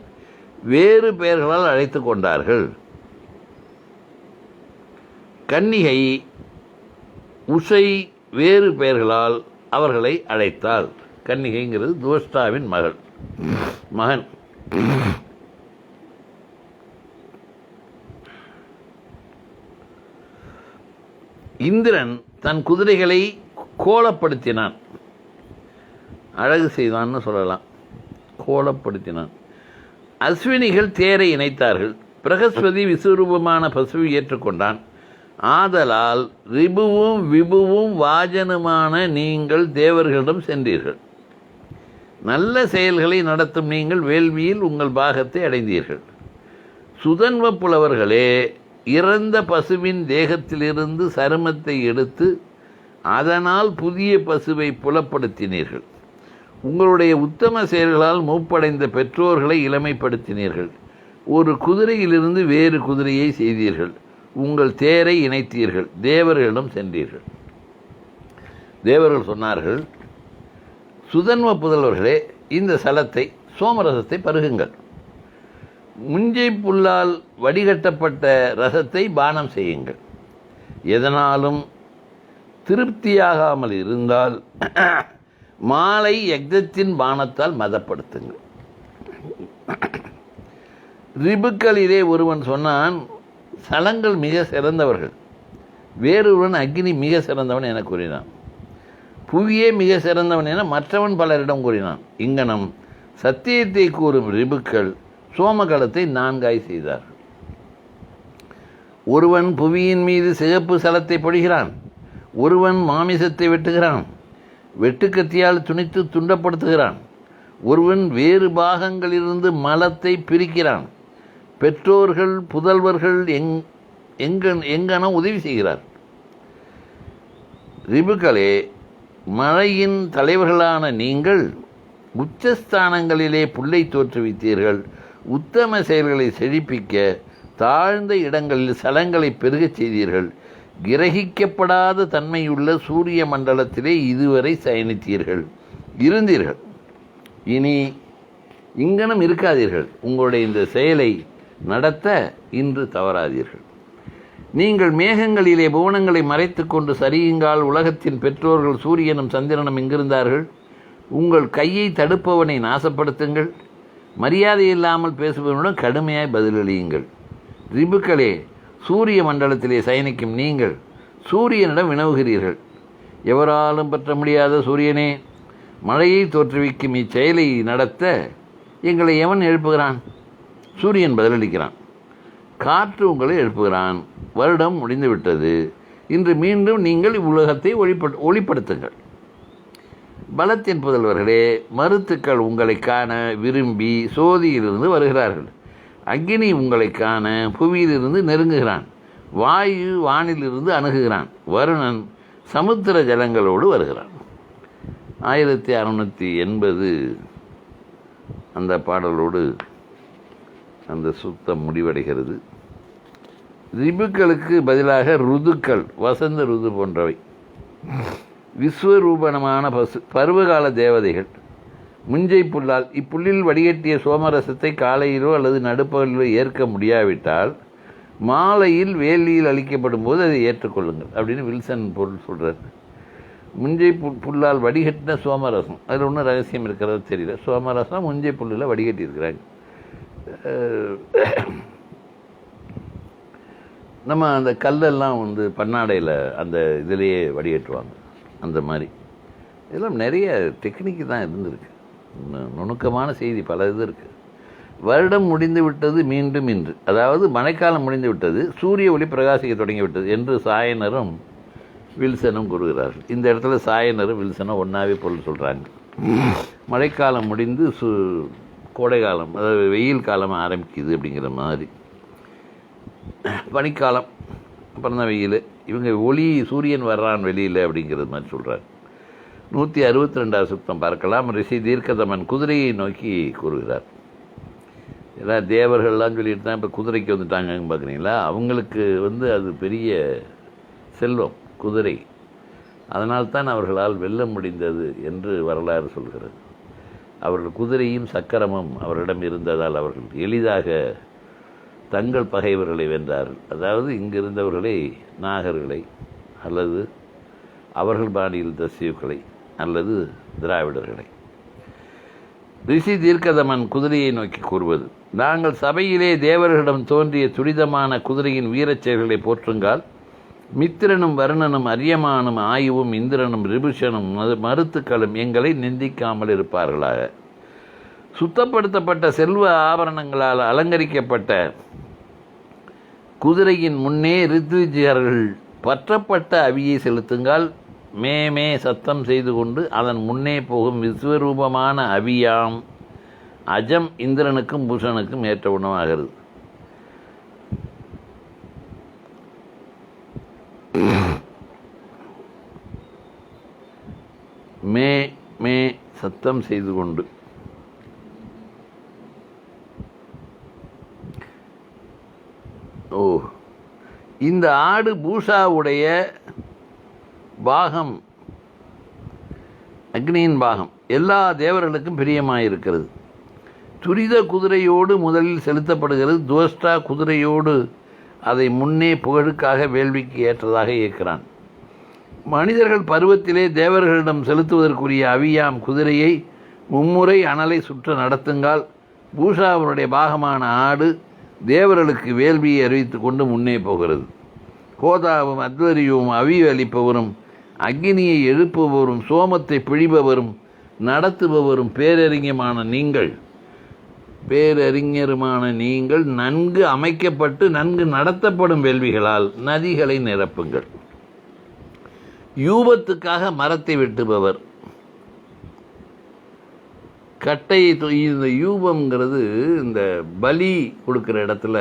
வேறு பெயர்களால் அழைத்து கொண்டார்கள். கன்னிகை உஷை வேறு பெயர்களால் அவர்களை அழைத்தாள். கன்னிகைங்கிறது துவஸ்தாவின் மகன். இந்திரன் தன் குதிரைகளை கோலப்படுத்தினான், அழகு செய்தான்னு சொல்லலாம், கோலப்படுத்தினான். அஸ்வினிகள் தேரை இணைத்தார்கள். பிரகஸ்பதி விஸ்வரூபமான பசுவை ஏற்றுக்கொண்டான். ஆதலால் ரிபுவும் விபுவும் வாஜனுமான நீங்கள் தேவர்களிடம் சென்றீர்கள். நல்ல செயல்களை நடத்தும் நீங்கள் வேள்வியில் உங்கள் பாகத்தை அடைந்தீர்கள். சுதன்வ புலவர்களே, இறந்த பசுவின் தேகத்திலிருந்து சருமத்தை எடுத்து அதனால் புதிய பசுவை புலப்படுத்தினீர்கள். உங்களுடைய உத்தம செயல்களால் மூப்படைந்த பெற்றோர்களை இளமைப்படுத்தினீர்கள். ஒரு குதிரையிலிருந்து வேறு குதிரையை செய்தீர்கள். உங்கள் தேரை இணைத்தீர்கள். தேவர்களிடம் சென்றீர்கள். தேவர்கள் சொன்னார்கள், சுதன்வ புதல்வர்களே, இந்த சலத்தை சோமரசத்தை பருகுங்கள். முஞ்சை புல்லால் வடிகட்டப்பட்ட ரசத்தை பானம் செய்யுங்கள். எதனாலும் திருப்தியாகாமல் இருந்தால் மாலை யக்ஞத்தின் பானத்தால் மதப்படுத்துங்கள். ரிபுக்களிலே ஒருவன் சொன்னான், சலங்கள் மிக சிறந்தவர்கள். வேறொருவன் அக்னி மிக சிறந்தவன் என கூறினான். புவியே மிக சிறந்தவன் என மற்றவன் பலரிடம் கூறினான். இங்கனம் சத்தியத்தை கூறும் ரிபுக்கள் சோமகலத்தை 4ஆய் செய்தார். ஒருவன் புவியின் மீது சிகப்பு சலத்தை பொழிகிறான். ஒருவன் மாமிசத்தை வெட்டுகிறான், வெட்டுக்கத்தியால் துணித்து துண்டப்படுத்துகிறான். ஒருவன் வேறு பாகங்களிலிருந்து மலத்தை பிரிக்கிறான். பெற்றோர்கள் புதல்வர்கள் எங்கன உதவி செய்கிறார். ரிபுக்களே, மழையின் தலைவர்களான நீங்கள் உச்சஸ்தானங்களிலே புல்லை தோற்றுவித்தீர்கள். உத்தம செயல்களை செழிப்பிக்க தாழ்ந்த இடங்களில் சலங்களை பெருகச் செய்தீர்கள். கிரகிக்கப்படாத தன்மையுள்ள சூரிய மண்டலத்திலே இதுவரை இருந்தீர்கள். இனி இங்கனம் இருக்காதீர்கள். உங்களுடைய இந்த செயலை நடத்த இன்று தவறாதீர்கள். நீங்கள் மேகங்களிலே புவனங்களை மறைத்து கொண்டு சரியுங்கால் உலகத்தின் பெற்றோர்கள் சூரியனும் சந்திரனும் எங்கிருந்தார்கள்? உங்கள் கையை தடுப்பவனை நாசப்படுத்துங்கள். மரியாதை இல்லாமல் பேசுபவனுடன் கடுமையாய் பதிலளியுங்கள். ரிபுக்களே, சூரிய மண்டலத்திலே சயனிக்கும் நீங்கள் சூரியனிடம் வினவுகிறீர்கள். எவராலும் பற்ற முடியாத சூரியனே, மழையை தோற்றுவிக்கும் இச்செயலை நடத்த எங்களை எவன் எழுப்புகிறான்? சூரியன் பதிலளிக்கிறான். காற்று உங்களை எழுப்புகிறான். வருடம் முடிந்துவிட்டது. இன்று மீண்டும் நீங்கள் இவ்வுலகத்தை ஒளிப்படுத்துங்கள். பலத்தின் புதல்வர்களே, மருத்துக்கள் உங்களை காண விரும்பி சோதியிலிருந்து வருகிறார்கள். அக்னி உங்களை காண புவியிலிருந்து நெருங்குகிறான். வாயு வானிலிருந்து அணுகுகிறான். வருணன் சமுத்திர ஜலங்களோடு வருகிறான். 1680 அந்த பாடலோடு அந்த சுத்தம் முடிவடைகிறது. ரிபுக்களுக்கு பதிலாக ருதுக்கள், வசந்த ருது போன்றவை, விஸ்வரூபணமான பருவகால தேவதைகள் முஞ்சை புல்லால் இப்புல்லில் வடிகட்டிய சோமரசத்தை காலையிலோ அல்லது நடுப்பகலிலோ ஏற்க முடியாவிட்டால் மாலையில் வேலியில் அளிக்கப்படும் போது அதை ஏற்றுக்கொள்ளுங்கள் அப்படின்னு வில்சன் பொருள் சொல்கிறார். முஞ்சை புல்லால் வடிகட்டின சோமரசம், அதில் ஒன்றும் ரகசியம் இருக்கிறது தெரியல. சோமரசம் முஞ்சை புல்லில் வடிகட்டி இருக்கிறாங்க. நம்ம அந்த கல்லெல்லாம் பன்னாடையில் அந்த இதிலேயே வடிகட்டுவாங்க. அந்த மாதிரி இதெல்லாம் நிறைய டெக்னிக்கு தான் இருந்திருக்கு. நுணுக்கமான செய்தி பல இது இருக்குது. வருடம் முடிந்து விட்டது மீண்டும் இன்று, அதாவது மழைக்காலம் முடிந்து விட்டது, சூரிய ஒளி பிரகாசிக்க தொடங்கிவிட்டது என்று சாயனரும் வில்சனும் கூறுகிறார்கள். இந்த இடத்துல சாயனரும் வில்சனும் ஒன்றாவே பொருள் சொல்கிறாங்க. மழைக்காலம் முடிந்து கோடைக்காலம், அதாவது வெயில் காலம் ஆரம்பிக்குது அப்படிங்கிற மாதிரி. பனிக்காலம் அப்புறம் தான் வெயில். இவங்க ஒளி சூரியன் வர்றான் வெளியில் அப்படிங்கிறது மாதிரி சொல்கிறார். 162 சுத்தம் பார்க்கலாம். ரிஷி தீர்க்கதமன் குதிரையை நோக்கி கூறுகிறார். எல்லாம் தேவர்கள்லாம் சொல்லிட்டு தான் இப்போ குதிரைக்கு வந்துட்டாங்கன்னு பார்க்குறீங்களா? அவங்களுக்கு அது பெரிய செல்வம் குதிரை. அதனால்தான் அவர்களால் வெல்ல முடிந்தது என்று வரலாறு சொல்கிறது. அவர்கள் குதிரையும் சக்கரமும் அவரிடம் இருந்ததால் அவர்கள் எளிதாக தங்கள் பகைவர்களை வென்றார்கள். அதாவது இங்கிருந்தவர்களை நாகர்களை அல்லது அவர்கள் பாணியில் தஸ்யூக்களை அல்லது திராவிடர்களை. ரிஷி தீர்க்கதமன் குதிரையை நோக்கி கூறுவது, நாங்கள் சபையிலே தேவர்களிடம் தோன்றிய துரிதமான குதிரையின் வீரச் செயல்களை போற்றுங்கால் மித்திரனும் வருணனும் அரியமானும் ஆயுவும் இந்திரனும் ரிபுஷனும் மருத்துக்களும் எங்களை நிந்திக்காமல் இருப்பார்களாக. சுத்தப்படுத்தப்பட்ட செல்வ ஆபரணங்களால் அலங்கரிக்கப்பட்ட குதிரையின் முன்னே ரித்விஜர்கள் பற்றப்பட்ட அவியை செலுத்துங்கால் மே சத்தம் செய்து கொண்டு அதன் முன்னே போகும் விஸ்வரூபமான அவியாம் அஜம் இந்திரனுக்கும் பூஷனுக்கும் ஏற்ற உணவாகிறது. மே சத்தம் செய்து கொண்டு இந்த ஆடு பூஷாவுடைய பாகம், அக்னியின் பாகம், எல்லா தேவர்களுக்கும் பிரியமாயிருக்கிறது. துரித குதிரையோடு முதலில் செலுத்தப்படுகிறது. துவஷ்டா குதிரையோடு அதை முன்னே புகழுக்காக வேள்விக்கு ஏற்றதாக இயக்கிறான். மனிதர்கள் பருவத்திலே தேவர்களிடம் செலுத்துவதற்குரிய அவியாம் குதிரையை மும்முறை அனலை சுற்ற நடத்துங்கால் பூஷாவனுடைய பாகமான ஆடு தேவர்களுக்கு வேள்வியை அறிவித்து கொண்டு முன்னே போகிறது. கோதாவும் அத்வரியும் அவி அளிப்பவரும் அக்னியை எழுப்புபவரும் சோமத்தை பிழிபவரும் நடத்துபவரும் பேரறிஞருமான நீங்கள் நன்கு அமைக்கப்பட்டு நன்கு நடத்தப்படும் வேள்விகளால் நதிகளை நிரப்புங்கள். யூபத்துக்காக மரத்தை வெட்டுபவர், கட்டையை இந்த யூபம்ங்கிறது இந்த பலி கொடுக்குற இடத்துல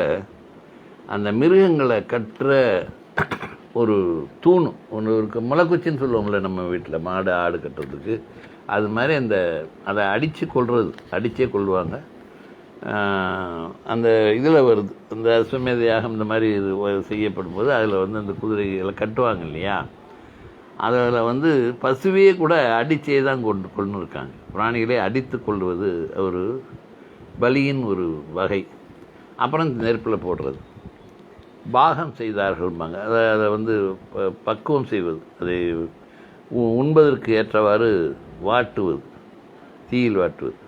அந்த மிருகங்களை கட்டுற ஒரு தூண் ஒன்று இருக்குது. முளைக்குச்சின்னு சொல்லுவோம்ல நம்ம வீட்டில் மாடு ஆடு கட்டுறதுக்கு. அது மாதிரி அதை அடித்தே கொள்வாங்க. அந்த இதில் வருது, அந்த அஸ்வமேத யாகம் இந்த மாதிரி இது செய்யப்படும் போது அதில் வந்து அந்த குதிரைகளை கட்டுவாங்க இல்லையா, அதில் பசுவே கூட அடித்தே தான் கொண்டு இருக்காங்க. பிராணிகளை அடித்து கொள்வது ஒரு பலியின் ஒரு வகை. அப்புறம் நெருப்பில் போடுறது, பாகம் செய்தார்கள்பாங்க. அதை பக்குவம் செய்வது, அதை உண்பதற்கு ஏற்றவாறு வாட்டுவது, தீயில் வாட்டுவது.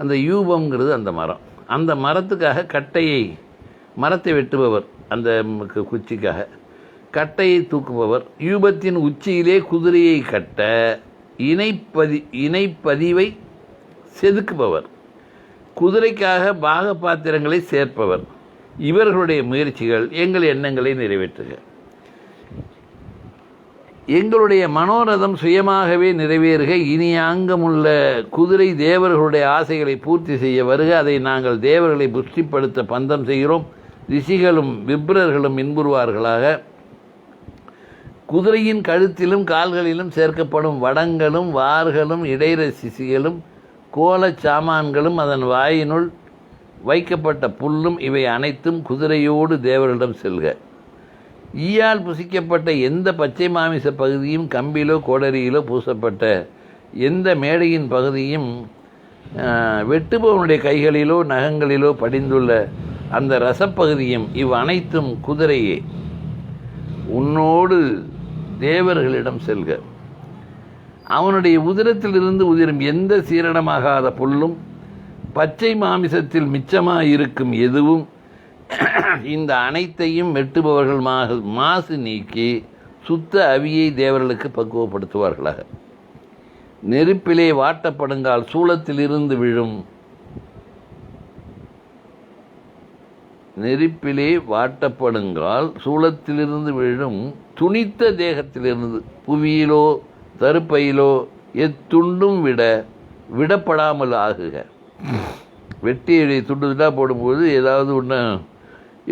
அந்த யூபம்ங்கிறது அந்த மரம். அந்த மரத்துக்காக மரத்தை வெட்டுபவர், அந்த குச்சிக்காக கட்டையை தூக்குபவர் யூபத்தின் உச்சியிலே குதிரையை கட்ட இணைப்பதிவை செதுக்குபவர், குதிரைக்காக பாக பாத்திரங்களை சேர்ப்பவர். இவர்களுடைய முயற்சிகள் எங்கள் எண்ணங்களை நிறைவேற்றுக. எங்களுடைய மனோரதம் சுயமாகவே நிறைவேறுக. இனி அங்கமுள்ள குதிரை தேவர்களுடைய ஆசைகளை பூர்த்தி செய்ய வருக. அதை நாங்கள் தேவர்களை புஷ்டிப்படுத்த பந்தம் செய்கிறோம். ரிஷிகளும் விப்ரர்களும் இன்புறுவார்களாக. குதிரையின் கழுத்திலும் கால்களிலும் சேர்க்கப்படும் வடங்களும் வார்களும் இடைரசிசிகளும் கோலச் சாமான்களும் அதன் வாயினுள் வைக்கப்பட்ட புல்லும் இவை அனைத்தும் குதிரையோடு தேவரிடம் செல்க. ஈயால் புசிக்கப்பட்ட எந்த பச்சை மாமிச பகுதியும் கம்பிலோ கோடரியிலோ பூசப்பட்ட எந்த மேடையின் பகுதியும் வெட்டுபவனுடைய கைகளிலோ நகங்களிலோ படிந்துள்ள அந்த ரசப்பகுதியும் இவ் அனைத்தும் குதிரையே உன்னோடு தேவர்களிடம் செல்க. அவனுடைய உதிரத்திலிருந்து உதிரும் எந்த சீரணமாகாத புல்லும் பச்சை மாமிசத்தில் மிச்சமாயிருக்கும் எதுவும் இந்த அனைத்தையும் வெட்டுபவர்கள் மாசு நீக்கி சுத்த அவியை தேவர்களுக்கு பக்குவப்படுத்துவார்களாக. நெருப்பிலே வாட்டப்படுங்கால் சூளத்திலிருந்து விழும் துணித்த தேகத்திலிருந்து புவியிலோ தருப்பையிலோ எத்துண்டும் விடப்படாமல் ஆகுக. வெட்டி துண்டுதான் போடும்போது ஏதாவது ஒன்று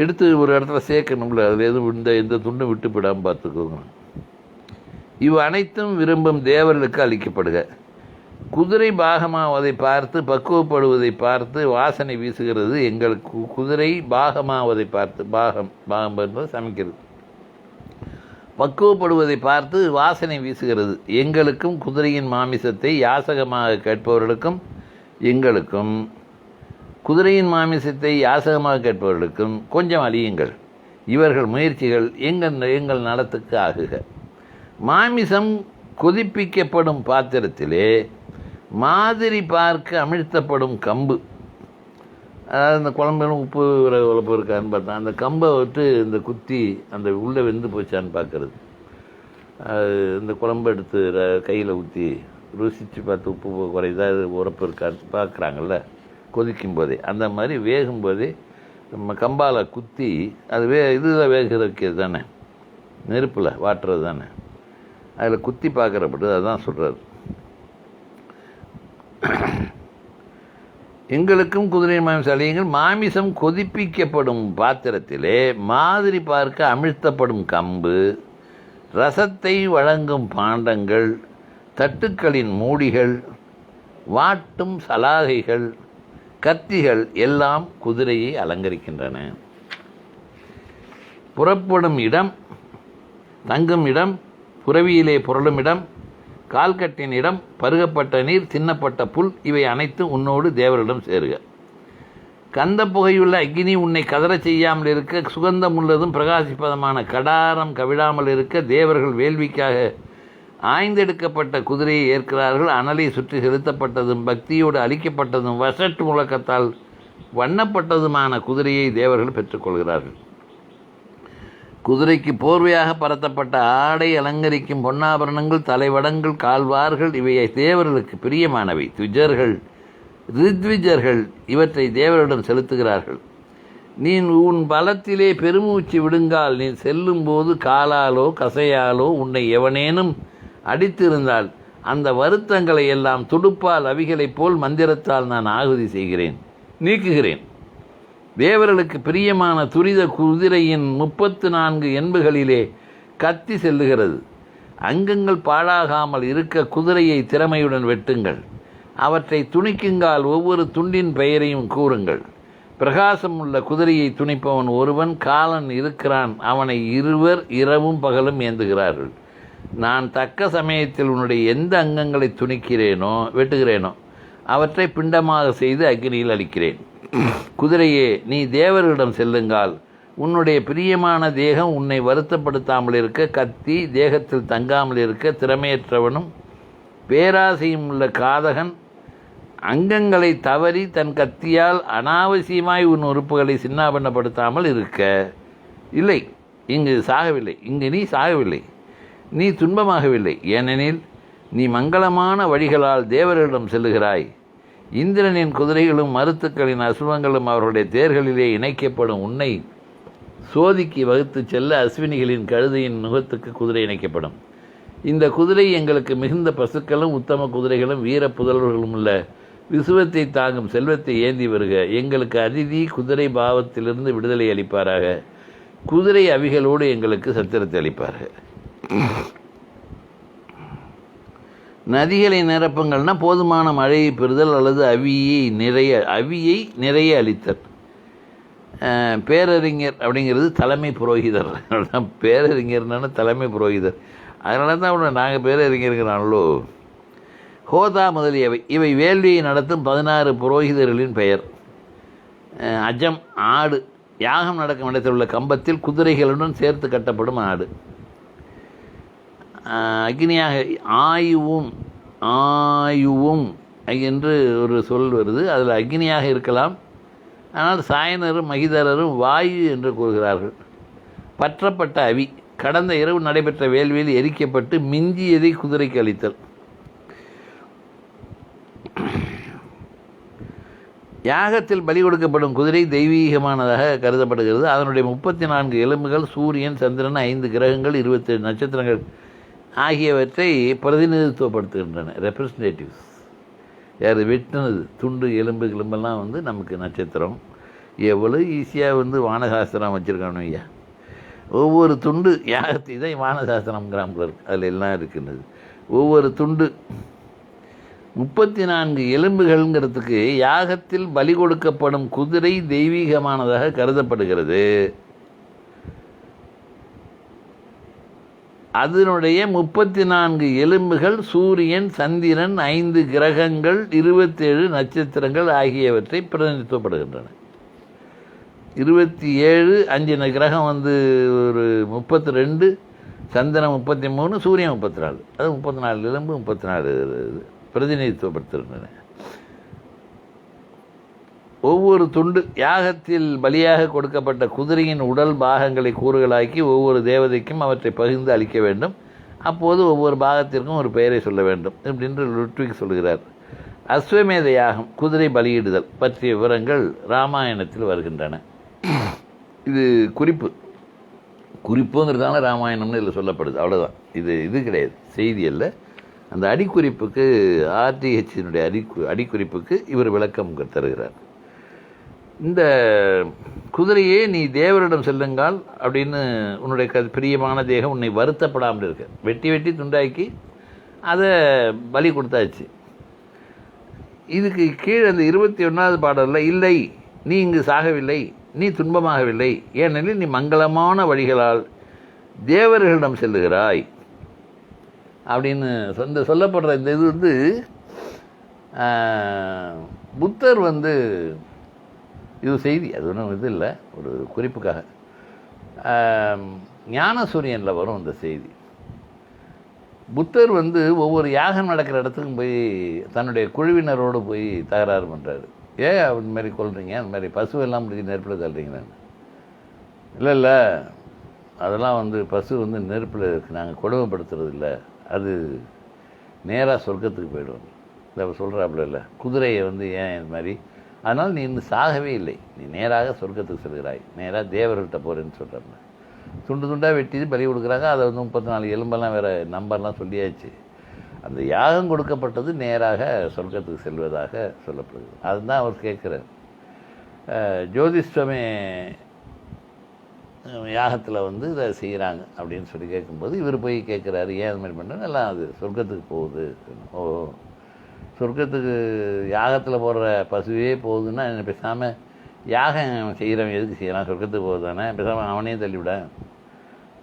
எடுத்து ஒரு இடத்துல சேர்க்கணும்ல, அதில் எதுவும் எந்த துண்டும் விட்டு போடாமல் பார்த்துக்கோங்க. இவ் அனைத்தும் விரும்பும் தேவர்களுக்கு அளிக்கப்படுக. குதிரை பாகமாவதை பார்த்து பக்குவப்படுவதை பார்த்து வாசனை வீசுகிறது எங்களுக்கு. குதிரை பாகமாவதை பார்த்து பாகம் என்பது சமைக்கிறது, பக்குவப்படுவதை பார்த்து வாசனை வீசுகிறது எங்களுக்கும். குதிரையின் மாமிசத்தை யாசகமாக கேட்பவர்களுக்கும் எங்களுக்கும், குதிரையின் மாமிசத்தை யாசகமாக கேட்பவர்களுக்கும் கொஞ்சம் அழியுங்கள். இவர்கள் முயற்சிகள் எங்கள் நலத்துக்கு ஆகுக. மாமிசம் கொதிப்பிக்கப்படும் பாத்திரத்திலே மாதிரி பார்க்க அமிழ்த்தப்படும் கம்பு, அதாவது இந்த குழம்புல உப்பு உழப்பு இருக்கான்னு பார்த்தா அந்த கம்பை இந்த குத்தி அந்த உள்ளே வெந்து போச்சான்னு பார்க்குறது. இந்த குழம்பு எடுத்து கையில் ஊற்றி ருசித்து பார்த்து உப்பு குறைதா உரப்பு இருக்கான்னு பார்க்குறாங்கல்ல கொதிக்கும் போதே. அந்த மாதிரி வேகும்போதே நம்ம கம்பால் குத்தி அது இதில் வேக வைக்கிறது தானே, நெருப்பில் வாட்டுறது தானே, அதில் குத்தி பார்க்குறப்பட்டு அதுதான் சொல்கிறார். எங்களுக்கும் குதிரை மாமிசம் அழியுங்கள். மாமிசம் கொதிப்பிக்கப்படும் பாத்திரத்திலே மாதிரி பார்க்க அமிழ்த்தப்படும் கம்பு, ரசத்தை வழங்கும் பாண்டங்கள், தட்டுக்களின் மூடிகள், வாட்டும் சலாகைகள், கத்திகள் எல்லாம் குதிரையை அலங்கரிக்கின்றன. புறப்படும் இடம், தங்கும் இடம், புறவியிலே புரளும் இடம், கால்கட்டின் இடம், பருகப்பட்ட நீர், தின்னப்பட்ட புல் இவை அனைத்தும் உன்னோடு தேவரிடம் சேருக. கந்த புகையுள்ள அக்னி உன்னை கதறச் செய்யாமல் இருக்க, சுகந்தம் உள்ளதும் பிரகாசிப்பதமான கடாரம் கவிழாமல் இருக்க தேவர்கள் வேள்விக்காக ஆய்ந்தெடுக்கப்பட்ட குதிரையை ஏற்கிறார்கள். அனலை சுற்றி செலுத்தப்பட்டதும் பக்தியோடு அளிக்கப்பட்டதும் வசட்டு முழக்கத்தால் வண்ணப்பட்டதுமான குதிரையை தேவர்கள் பெற்றுக்கொள்கிறார்கள். குதிரைக்கு போர்வையாக பரத்தப்பட்ட ஆடை, அலங்கரிக்கும் பொன்னாபரணங்கள், தலைவடங்கள், கால்வார்கள் இவை தேவர்களுக்கு பிரியமானவை. ரித்விஜர்கள் இவற்றை தேவரிடம் செலுத்துகிறார்கள். நீ உன் பலத்திலே பெருமூச்சு விடுங்கால், நீ செல்லும் போது காலாலோ கசையாலோ உன்னை எவனேனும் அடித்திருந்தால் அந்த வருத்தங்களை எல்லாம் துடுப்பால் அவிகளைப் போல் மந்திரத்தால் நான் ஆகுதி செய்கிறேன், நீக்குகிறேன். தேவர்களுக்கு பிரியமான துரித குதிரையின் 34 என்புகளிலே கத்தி செல்லுகிறது. அங்கங்கள் பாழாகாமல் இருக்க குதிரையை திறமையுடன் வெட்டுங்கள். அவற்றை துணிக்குங்கால் ஒவ்வொரு துண்டின் பெயரையும் கூறுங்கள். பிரகாசம் உள்ள குதிரையை துணிப்பவன் ஒருவன், காலன் இருக்கிறான், அவனை இருவர் இரவும் பகலும் ஏந்துகிறார்கள். நான் தக்க சமயத்தில் உன்னுடைய எந்த அங்கங்களை துணிக்கிறேனோ வெட்டுகிறேனோ அவற்றை பிண்டமாக செய்து அக்னியில் அளிக்கிறேன். குதிரையே, நீ தேவர்களிடம் செல்லுங்கால் உன்னுடைய பிரியமான தேகம் உன்னை வருத்தப்படுத்தாமல் இருக்க, கத்தி தேகத்தில் தங்காமல் இருக்க திறமையற்றவனும் பேராசையும் உள்ள காதகன் அங்கங்களை தவறி தன் கத்தியால் அனாவசியமாய் உன் உறுப்புகளை சின்னாபண்ணப்படுத்தாமல் இருக்க. இல்லை, இங்கு சாகவில்லை, இங்கு நீ சாகவில்லை, நீ துன்பமாகவில்லை. ஏனெனில் நீ மங்களமான வழிகளால் தேவர்களிடம் செல்லுகிறாய். இந்திரனின் குதிரைகளும் மருத்துக்களின் அசுவங்களும் அவர்களுடைய தேர்களிலே இணைக்கப்படும். உன்னை சோதிக்கு வகுத்து செல்ல அஸ்வினிகளின் கழுதையின் நுகத்துக்கு குதிரை இணைக்கப்படும். இந்த குதிரை எங்களுக்கு மிகுந்த பசுக்களும் உத்தம குதிரைகளும் வீர புதல்வர்களும் உள்ள விசுவத்தை தாங்கும் செல்வத்தை ஏந்தி வருக. எங்களுக்கு அதிதி குதிரை பாவத்திலிருந்து விடுதலை அளிப்பாராக. குதிரை அவிகளோடு எங்களுக்கு சத்திரத்தை அளிப்பார்கள். நதிகளை நிரப்புங்கள்னா போதுமான மழையை பெறுதல் அல்லது அவியை நிறைய அளித்தல். பேரறிஞர் அப்படிங்கிறது தலைமை புரோகிதர். பேரறிஞர்னா தலைமை புரோகிதர். அதனால தான் அவனை நாங்கள் பேரறிஞருங்கிறானோ. ஹோதா முதலியவை இவை வேள்வியை நடத்தும் 16 புரோகிதர்களின் பெயர். அஜம் ஆடு, யாகம் நடக்கும் இடத்தில் உள்ள கம்பத்தில் குதிரைகளுடன் சேர்த்து கட்டப்படும் ஆடு. அக்னியாக ஆயுவும் என்று ஒரு சொல் வருது. அதில் அக்னியாக இருக்கலாம். ஆனால் சாயனரும் மகிதரரும் வாயு என்று கூறுகிறார்கள். பற்றப்பட்ட அவி கடந்த இரவு நடைபெற்ற வேள்வியில் எரிக்கப்பட்டு மிஞ்சியதை குதிரைக்கு அளித்தல். யாகத்தில் பலி கொடுக்கப்படும் குதிரை தெய்வீகமானதாக கருதப்படுகிறது. அதனுடைய 34 எலும்புகள் சூரியன், சந்திரன், 5 கிரகங்கள், 27 நட்சத்திரங்கள் ஆகியவற்றை பிரதிநிதித்துவப்படுத்துகின்றன. ரெப்ரசன்டேட்டிவ்ஸ். யார் வெட்டினது துண்டு எலும்பு கிளம்பெல்லாம் நமக்கு நட்சத்திரம். எவ்வளோ ஈஸியாக வானசாஸ்திரம் வச்சுருக்கானு ஐயா. ஒவ்வொரு துண்டு யாகத்தை தான் வானசாஸ்திரம்ங்கிறான் இருக்கு. அதில் எல்லாம் இருக்கின்றது. ஒவ்வொரு துண்டு 34 எலும்புகள்ங்கிறதுக்கு யாகத்தில் பலி கொடுக்கப்படும் குதிரை தெய்வீகமானதாக கருதப்படுகிறது. அதனுடைய 34 எலும்புகள் சூரியன், சந்திரன், 5 கிரகங்கள், 27 நட்சத்திரங்கள் ஆகியவற்றை பிரதிநிதித்துவப்படுகின்றன. 27 5 கிரகம் ஒரு 32, சந்திரன் 33, சூரியன் 34. அது 34 எலும்பு 34 பிரதிநிதித்துவப்படுத்துகின்றன. ஒவ்வொரு துண்டு யாகத்தில் பலியாக கொடுக்கப்பட்ட குதிரையின் உடல் பாகங்களை கூறுகளாக்கி ஒவ்வொரு தேவதைக்கும் அவற்றை பகிர்ந்து அளிக்க வேண்டும். அப்போது ஒவ்வொரு பாகத்திற்கும் ஒரு பெயரை சொல்ல வேண்டும் என்று லுட்விக் சொல்கிறார். அஸ்வமேத யாகம், குதிரை பலியிடுதல் பற்றிய விவரங்கள் ராமாயணத்தில் வருகின்றன. இது குறிப்புங்கிறதால ராமாயணம்னு இதில் சொல்லப்படுது. அவ்வளோதான். இது கிடையாது, செய்தி அல்ல. அந்த அடிக்குறிப்புக்கு ஆர்டிஹெச்சினுடைய அடிக்குறிப்புக்கு இவர் விளக்கம் தருகிறார். இந்த குதிரையே, நீ தேவரிடம் செல்லுங்கால் அப்படின்னு உன்னுடைய பிரியமான தேகம் உன்னை வருத்தப்படாமல் இருக்க. வெட்டி துண்டாக்கி அதை பலி கொடுத்தாச்சு. இதுக்கு கீழே அந்த 21வது பாடலில், இல்லை நீ இங்கு சாகவில்லை, நீ துன்பமாகவில்லை, ஏனெனில் நீ மங்களமான வழிகளால் தேவர்களிடம் செல்லுகிறாய் அப்படின்னு சொல்லப்படுற இந்த இது புத்தர் இது செய்தி, அது ஒன்றும் இது இல்லை, ஒரு குறிப்புக்காக. ஞானசூரியனில் வரும் இந்த செய்தி. புத்தர் ஒவ்வொரு யாகம் நடக்கிற இடத்துக்கும் போய் தன்னுடைய குழுவினரோடு போய் தகராறு பண்ணுறாரு. ஏன் அந்த மாதிரி கொள்றீங்க, அந்த மாதிரி பசுவெல்லாம் முடிஞ்சு நெருப்பில் தள்ளுறீங்கன்னு. இல்லை அதெல்லாம் பசு நெருப்பில் நாங்கள் கொடுமைப்படுத்துறது இல்லை, அது நேராக சொர்க்கத்துக்கு போய்டுவோம். இல்லை சொல்கிறாப்புல இல்லை, குதிரையை ஏன் இந்த மாதிரி, அதனால் நீ இன்னும் சாகவே இல்லை, நீ நேராக சொர்க்கத்துக்கு செல்கிறாய், நேராக தேவர்கள்ட்ட போகிறேன்னு சொல்கிறாங்க. துண்டாக வெட்டி பலி கொடுக்குறாங்க. அதை 34 எலும்பெல்லாம் வேறு நம்பர்லாம் சொல்லியாச்சு. அந்த யாகம் கொடுக்கப்பட்டது நேராக சொர்க்கத்துக்கு செல்வதாக சொல்லப்படுது. அதுதான் அவர் கேட்குறார். ஜோதிஷ்டமே யாகத்தில் இதை செய்கிறாங்க அப்படின்னு சொல்லி கேட்கும்போது இவர் போய் கேட்குறாரு, ஏன் அது மாதிரி பண்ணுறது, எல்லாம் அது சொர்க்கத்துக்கு போகுது. ஓ சொர்க்கத்துக்கு யாகத்தில் போடுற பசுவே போகுதுன்னா பேசாமல் யாகம் செய்கிறவன் எதுக்கு செய்யலாம், சொர்க்கத்துக்கு போகுது தானே, பேசாமல் அவனே தள்ளிவிட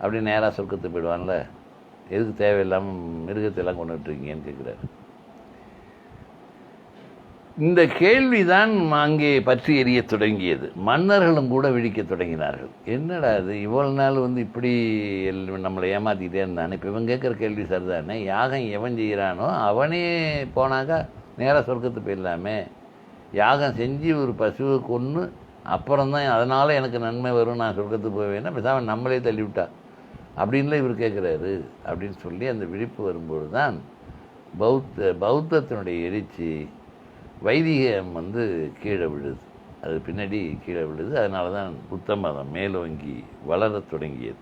அப்படி நேராக சொர்க்கத்துக்கு போயிடுவான்ல, எதுக்கு தேவையில்லாமல் மிருகத்தையெல்லாம் கொண்டு விட்டுருக்கீங்கன்னு கேட்குறாரு. இந்த கேள்விதான் அங்கே பற்றி எரிய தொடங்கியது. மன்னர்களும் கூட விழிக்க தொடங்கினார்கள். என்னடா அது இவ்வளோ நாள் இப்படி நம்மளை ஏமாற்றிக்கிட்டே இருந்தானே, இப்போ இவன் கேட்குற கேள்வி சரிதானே, யாகம் எவன் செய்கிறானோ அவனே போனாக்கா நேராக சொர்க்கத்துக்கு போயிடலாமே, யாகம் செஞ்சு ஒரு பசுவை கொன்று அப்புறம்தான் அதனால் எனக்கு நன்மை வரும், நான் சொர்க்கத்துக்கு போவேன்னா பேசாமல் நம்மளே தள்ளிவிட்டா அப்படின்லாம் இவர் கேட்குறாரு அப்படின்னு சொல்லி அந்த விழிப்பு வரும்போது தான் பௌத்தத்தினுடைய எழுச்சி, வைதிகம் கீழே விழுது, அது பின்னாடி கீழே விழுது. அதனால தான் புத்த மதம் மேலோங்கி வளரத் தொடங்கியது.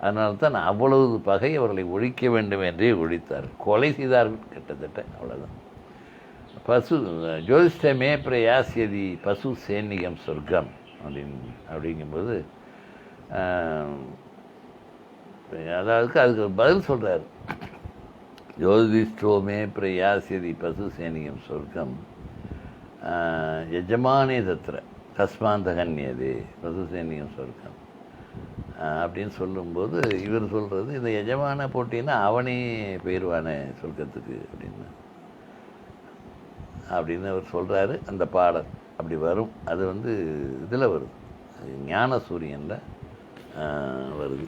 அதனால தான் அவ்வளவு பகை அவர்களை ஒழிக்க வேண்டும் என்றே ஒழித்தார், கொலை செய்தார்கள் கிட்டத்தட்ட. அவ்வளோதான். பசு ஜோதிஷ்டமே பிரயாசியதி பசு சேனிகம் சொர்க்கம் அப்படிங்கும்போது அதாவது அதுக்கு பதில் சொல்கிறார். ஜோதிஷ்டோமே பிரயாசியதி பசு சேனிகம் சொர்க்கம் யஜமானே தத்திர தஸ்மாந்தகன்யதே பசு சேனிகம் சொர்க்கம் அப்படின்னு சொல்லும்போது இவர் சொல்கிறது, இந்த எஜமான போட்டின்னா அவனே போயிடுவானே சொர்க்கத்துக்கு அப்படின்னு அவர் சொல்கிறாரு. அந்த பாடல் அப்படி வரும். அது இதில் வருது, ஞான சூரியனில் வருது.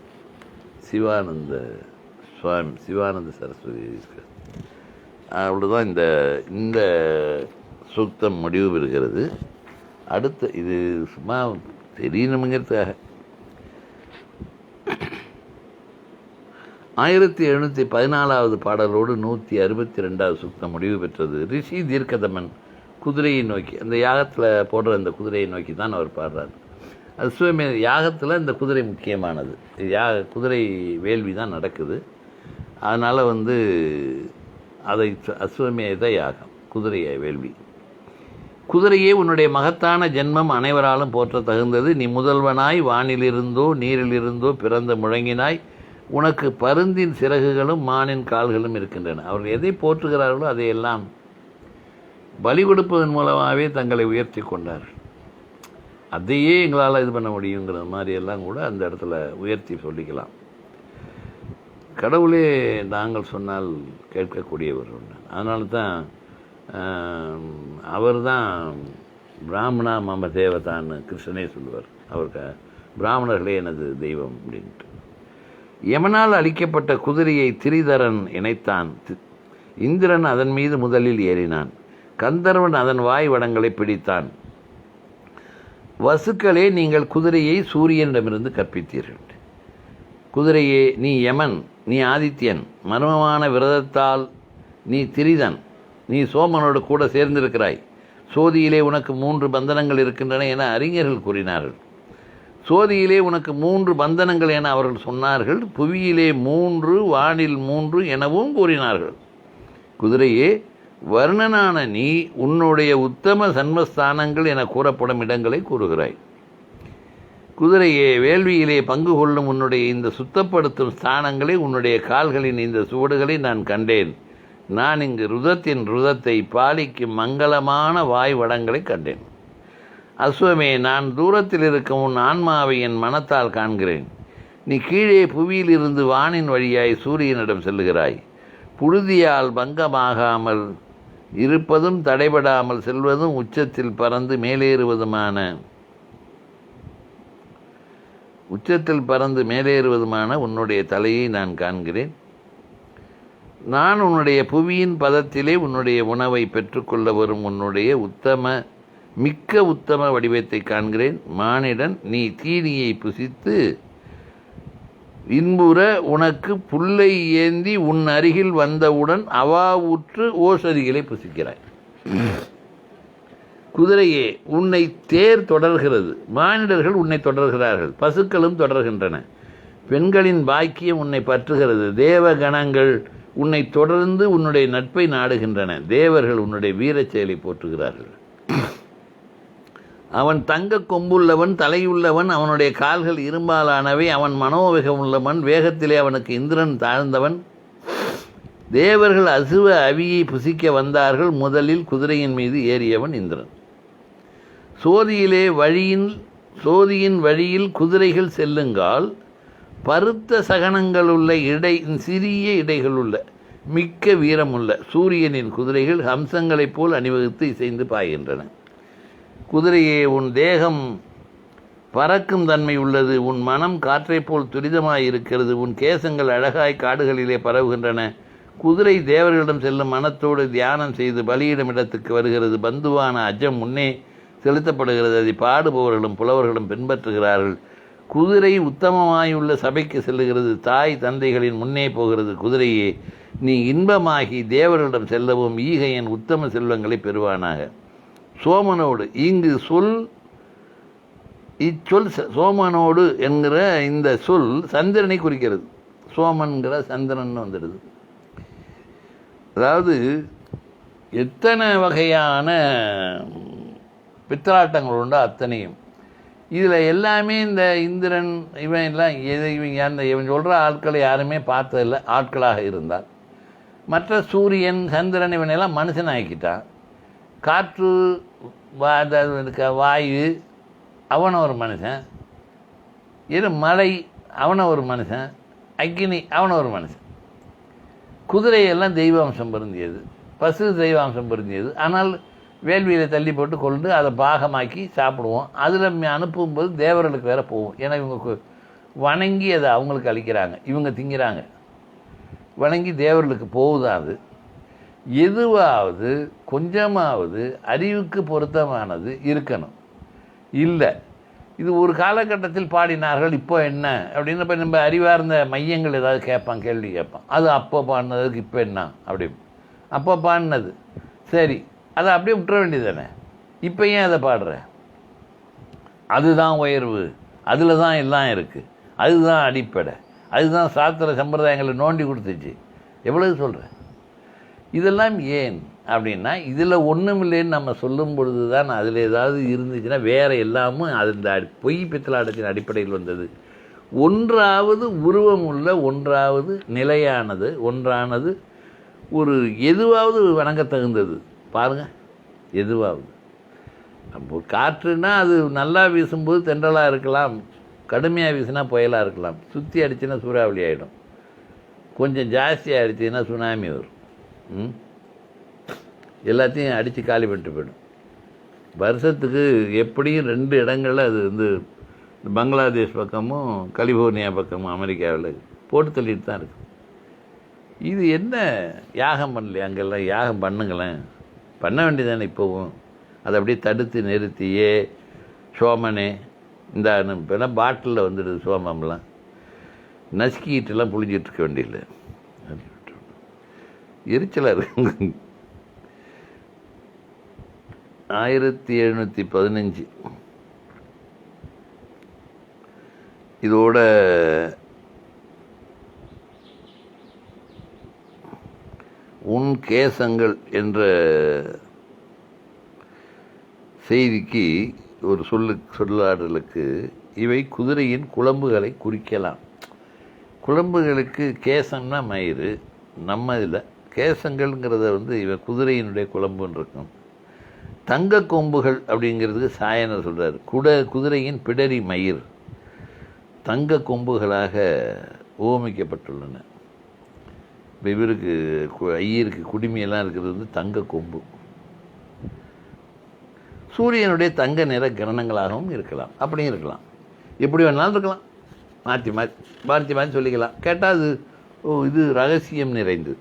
சிவானந்த சுவாமி, சிவானந்த சரஸ்வதி இருக்கிறது. அவ்வளோதான் இந்த சூக்தம் முடிவு பெறுகிறது. அடுத்து இது சும்மா தெரியணுங்கிறதுக்காக 1714வது பாடலோடு 162வது சூக்தம் முடிவு பெற்றது. ரிஷி தீர்க்கதமன் குதிரையை நோக்கி, அந்த யாகத்தில் போடுற அந்த குதிரையை நோக்கி தான் அவர் பாடுறார். அஸ்வமே யாகத்தில் இந்த குதிரை முக்கியமானது. குதிரை வேள்வி தான் நடக்குது. அதனால் அதை அஸ்வமேத யாகம், குதிரையை வேள்வி. குதிரையே உன்னுடைய மகத்தான ஜென்மம் அனைவராலும் போற்ற தகுந்தது. நீ முதல்வனாய் வானிலிருந்தோ நீரிலிருந்தோ பிறந்த முழங்கினாய். உனக்கு பருந்தின் சிறகுகளும் மானின் கால்களும் இருக்கின்றன. அவர்கள் எதை போற்றுகிறார்களோ அதையெல்லாம் பலி கொடுப்பதன் மூலமாகவே தங்களை உயர்த்தி கொண்டார்கள். அதையே எங்களால் இது பண்ண முடியுங்கிற மாதிரியெல்லாம் கூட அந்த இடத்துல உயர்த்தி சொல்லிக்கலாம். கடவுளே நாங்கள் சொன்னால் கேட்கக்கூடியவர் உண்டு. அதனால தான் அவர் தான் பிராமணா மம தேவதான்னு கிருஷ்ணனே சொல்லுவார். அவருக்கு பிராமணர்களே எனது தெய்வம் அப்படின்ட்டு. யமனால் அளிக்கப்பட்ட குதிரையை திரிதரன் இணைத்தான். இந்திரன் அதன் மீது முதலில் ஏறினான். கந்தர்வன் அதன் வாய் வடங்களை பிடித்தான். வசுக்களே, நீங்கள் குதிரையை சூரியனிடமிருந்து கற்பித்தீர்கள். குதிரையே, நீ யமன், நீ ஆதித்யன், மர்மமான விரதத்தால் நீ திரிதன், நீ சோமனோடு கூட சேர்ந்திருக்கிறாய். சோதியிலே உனக்கு 3 பந்தனங்கள் இருக்கின்றன என அறிஞர்கள் கூறினார்கள். சோதியிலே உனக்கு 3 பந்தனங்கள் என அவர்கள் சொன்னார்கள். புவியிலே 3, வானில் 3 எனவும் கூறினார்கள். குதிரையே, வர்ணனான நீ உன்னுடைய உத்தம சன்மஸ்தானங்கள் என கூறப்படும் இடங்களை கூறுகிறாய். குதிரையே, வேள்வியிலே பங்கு கொள்ளும் உன்னுடைய இந்த சுத்தப்படுத்தும் ஸ்தானங்களை, உன்னுடைய கால்களின் இந்த சுவடுகளை நான் கண்டேன். நான் இங்கு ருதத்தை பாலிக்கும் மங்களமான வாய் வடங்களை கண்டேன். அஸ்வமே, நான் தூரத்தில் இருக்கும் உன் ஆன்மாவை என் மனத்தால் காண்கிறேன். நீ கீழே புவியிலிருந்து வானின் வழியாய் சூரியனிடம் செல்லுகிறாய். புழுதியால் பங்கமாகாமல் இருப்பதும் தடைபடாமல் செல்வதும் உச்சத்தில் பறந்து மேலேறுவதுமான உன்னுடைய தலையை நான் காண்கிறேன். நான் உன்னுடைய புவியின் பதத்திலே உன்னுடைய உணவை பெற்றுக்கொள்ள வரும் உன்னுடைய மிக்க உத்தம வடிவத்தை காண்கிறேன். மானிடன், நீ தீனியை புசித்து இன்புற உனக்கு புல்லை ஏந்தி உன் அருகில் வந்தவுடன் அவாவுற்று ஓசதிகளை புசிக்கிறாய். குதிரையே, உன்னை தேர் தொடர்கிறது. மானிடர்கள் உன்னை தொடர்கிறார்கள். பசுக்களும் தொடர்கின்றன. பெண்களின் பாக்கியம் உன்னை பற்றுகிறது. தேவகணங்கள் உன்னை தொடர்ந்து உன்னுடைய நட்பை நாடுகின்றன. தேவர்கள் உன்னுடைய வீரச் செயலை போற்றுகிறார்கள். அவன் தங்க கொம்புள்ளவன், தலையுள்ளவன், அவனுடைய கால்கள் இரும்பாலானவை, அவன் மனோவேகம் உள்ளவன், வேகத்திலே அவனுக்கு இந்திரன் தாழ்ந்தவன். தேவர்கள் அசுவ அவியை புசிக்க வந்தார்கள். முதலில் குதிரையின் மீது ஏறியவன் இந்திரன். சோதியின் வழியில் குதிரைகள் செல்லுங்கால் பருத்த சகனங்களுள்ள சிறிய இடைகளுள்ள மிக்க வீரமுள்ள சூரியனின் குதிரைகள் ஹம்சங்களைப் போல் அணிவகுத்து இசைந்து பாய்கின்றன. குதிரையே, உன் தேகம் பறக்கும் தன்மை உள்ளது. உன் மனம் காற்றைப் போல் துரிதமாயிருக்கிறது. உன் கேசங்கள் அழகாய் காடுகளிலே பரவுகின்றன. குதிரை தேவர்களிடம் செல்லும் மனத்தோடு தியானம் செய்து பலியிடும் இடத்துக்கு வருகிறது. பந்துவான அஜம் முன்னே செலுத்தப்படுகிறது. அதை பாடுபவர்களும் புலவர்களும் பின்பற்றுகிறார்கள். குதிரை உத்தமமாயுள்ள சபைக்கு செல்லுகிறது. தாய் தந்தைகளின் முன்னே போகிறது. குதிரையே, நீ இன்பமாகி தேவர்களிடம் செல்லவும் ஈகையன் உத்தம செல்வங்களை பெறுவானாக. சோமனோடு இச்சொல் சோமனோடு என்கிற இந்த சொல் சந்திரனை குறிக்கிறது. சோமன்கிற சந்திரன் வந்துடுது. அதாவது எத்தனை வகையான பித்தலாட்டங்கள் உண்டோ அத்தனையும் இதில் எல்லாமே இந்த இந்திரன் இவன் எல்லாம் இவன் சொல்கிற ஆட்களை யாருமே பார்த்ததில்லை. ஆட்களாக இருந்தால் மற்ற சூரியன் சந்திரன் இவனெல்லாம் மனுஷனாக்கிட்டான். காற்று வாயு அவனை ஒரு மனுஷன், மலை அவனை ஒரு மனுஷன், அக்கினி அவனை ஒரு மனுஷன். குதிரையெல்லாம் தெய்வாம்சம் பொருந்தியது, பசு தெய்வாம்சம் பொருந்தியது. ஆனால் வேள்வியில் தள்ளி போட்டு கொண்டு அதை பாகமாக்கி சாப்பிடுவோம். அதில் அனுப்பும்போது தேவர்களுக்கு வேற போகும். ஏன்னா இவங்க வணங்கி அதை அவங்களுக்கு அளிக்கிறாங்க, இவங்க திங்கிறாங்க. வணங்கி தேவர்களுக்கு போகுதான். அது எதுவாவது கொஞ்சமாவது அறிவுக்கு பொருத்தமானது இருக்கணும். இல்லை, இது ஒரு காலகட்டத்தில் பாடினார்கள், இப்போ என்ன அப்படின்னு இப்போ நம்ம அறிவார்ந்த மையங்கள் ஏதாவது கேட்பான், கேள்வி கேட்பான். அது அப்போ பாடினதுக்கு இப்போ என்ன அப்படி, அப்போ பாடினது சரி, அதை அப்படியே விட்டுற வேண்டியது தானே. இப்போ ஏன் அதை பாடுற? அதுதான் உயர்வு, அதில் தான் எல்லாம் இருக்குது, அதுதான் அடிப்படை, அதுதான் சாஸ்திர சம்பிரதாயங்களை நோண்டி கொடுத்துச்சு. எவ்வளவு சொல்கிறேன். இதெல்லாம் ஏன் அப்படின்னா, இதில் ஒன்றும் இல்லைன்னு நம்ம சொல்லும் பொழுது தான் அதில் ஏதாவது இருந்துச்சுன்னா வேறு எல்லாமும் அது இந்த பொய் பித்தலாட்டத்தின் அடிப்படையில் வந்தது. ஒன்றாவது உருவம் உள்ள, ஒன்றாவது நிலையானது, ஒன்றானது ஒரு எதுவாவது வணங்க தகுந்தது. பாருங்கள், எதுவாவது. அப்போ காற்றுனா அது நல்லா வீசும்போது தென்றலாக இருக்கலாம், கடுமையாக வீசினா புயலாக இருக்கலாம், சுற்றி அடிச்சுன்னா சூறாவளி ஆகிடும், கொஞ்சம் ஜாஸ்தியாக அடிச்சுன்னா சுனாமி வரும். எல்லாத்தையும் அடித்து காலி பண்ணிட்டு போயிடும். வருஷத்துக்கு எப்படியும் 2 இடங்களில் அது வந்து பங்களாதேஷ் பக்கமும் கலிஃபோர்னியா பக்கமும் அமெரிக்காவில் போட்டு தள்ளிட்டு தான் இருக்குது. இது என்ன யாகம் பண்ணலையே? அங்கெல்லாம் யாகம் பண்ணுங்களேன், பண்ண வேண்டியதானே. இப்போவும் அதை அப்படியே தடுத்து நிறுத்தியே சோமனே இந்த இப்போலாம் பாட்டிலில் வந்துடுது சோமம்லாம், நசுக்கிட்டுலாம் புளிஞ்சிட்டு இருக்க வேண்டியதில்லை. எரிச்சலாக இருக்கு. 1715 இதோட உன் கேசங்கள் என்ற செய்திக்கு ஒரு சொல்லாடலுக்கு இவை குதிரையின் குளம்புகளை குறிக்கலாம். குளம்புகளுக்கு கேசம்னா மயிறு, நம்ம இதில் கேசங்கள்ங்கிறத வந்து இவன் குதிரையினுடைய குளம்புன்னு இருக்கும். தங்க கொம்புகள் அப்படிங்கிறதுக்கு சாயனர் சொல்கிறார். குதிரையின் பிடரி மயிர் தங்க கொம்புகளாக ஓமிக்கப்பட்டுள்ளன. இவருக்கு ஐயருக்கு குடிமையெல்லாம் இருக்கிறது வந்து தங்க கொம்பு. சூரியனுடைய தங்க நிற கிரணங்களாகவும் இருக்கலாம், அப்படியும் இருக்கலாம், எப்படி வேணாலும் இருக்கலாம். மாற்றி மாற்றி சொல்லிக்கலாம். கேட்டால் அது இது ரகசியம் நிறைந்து.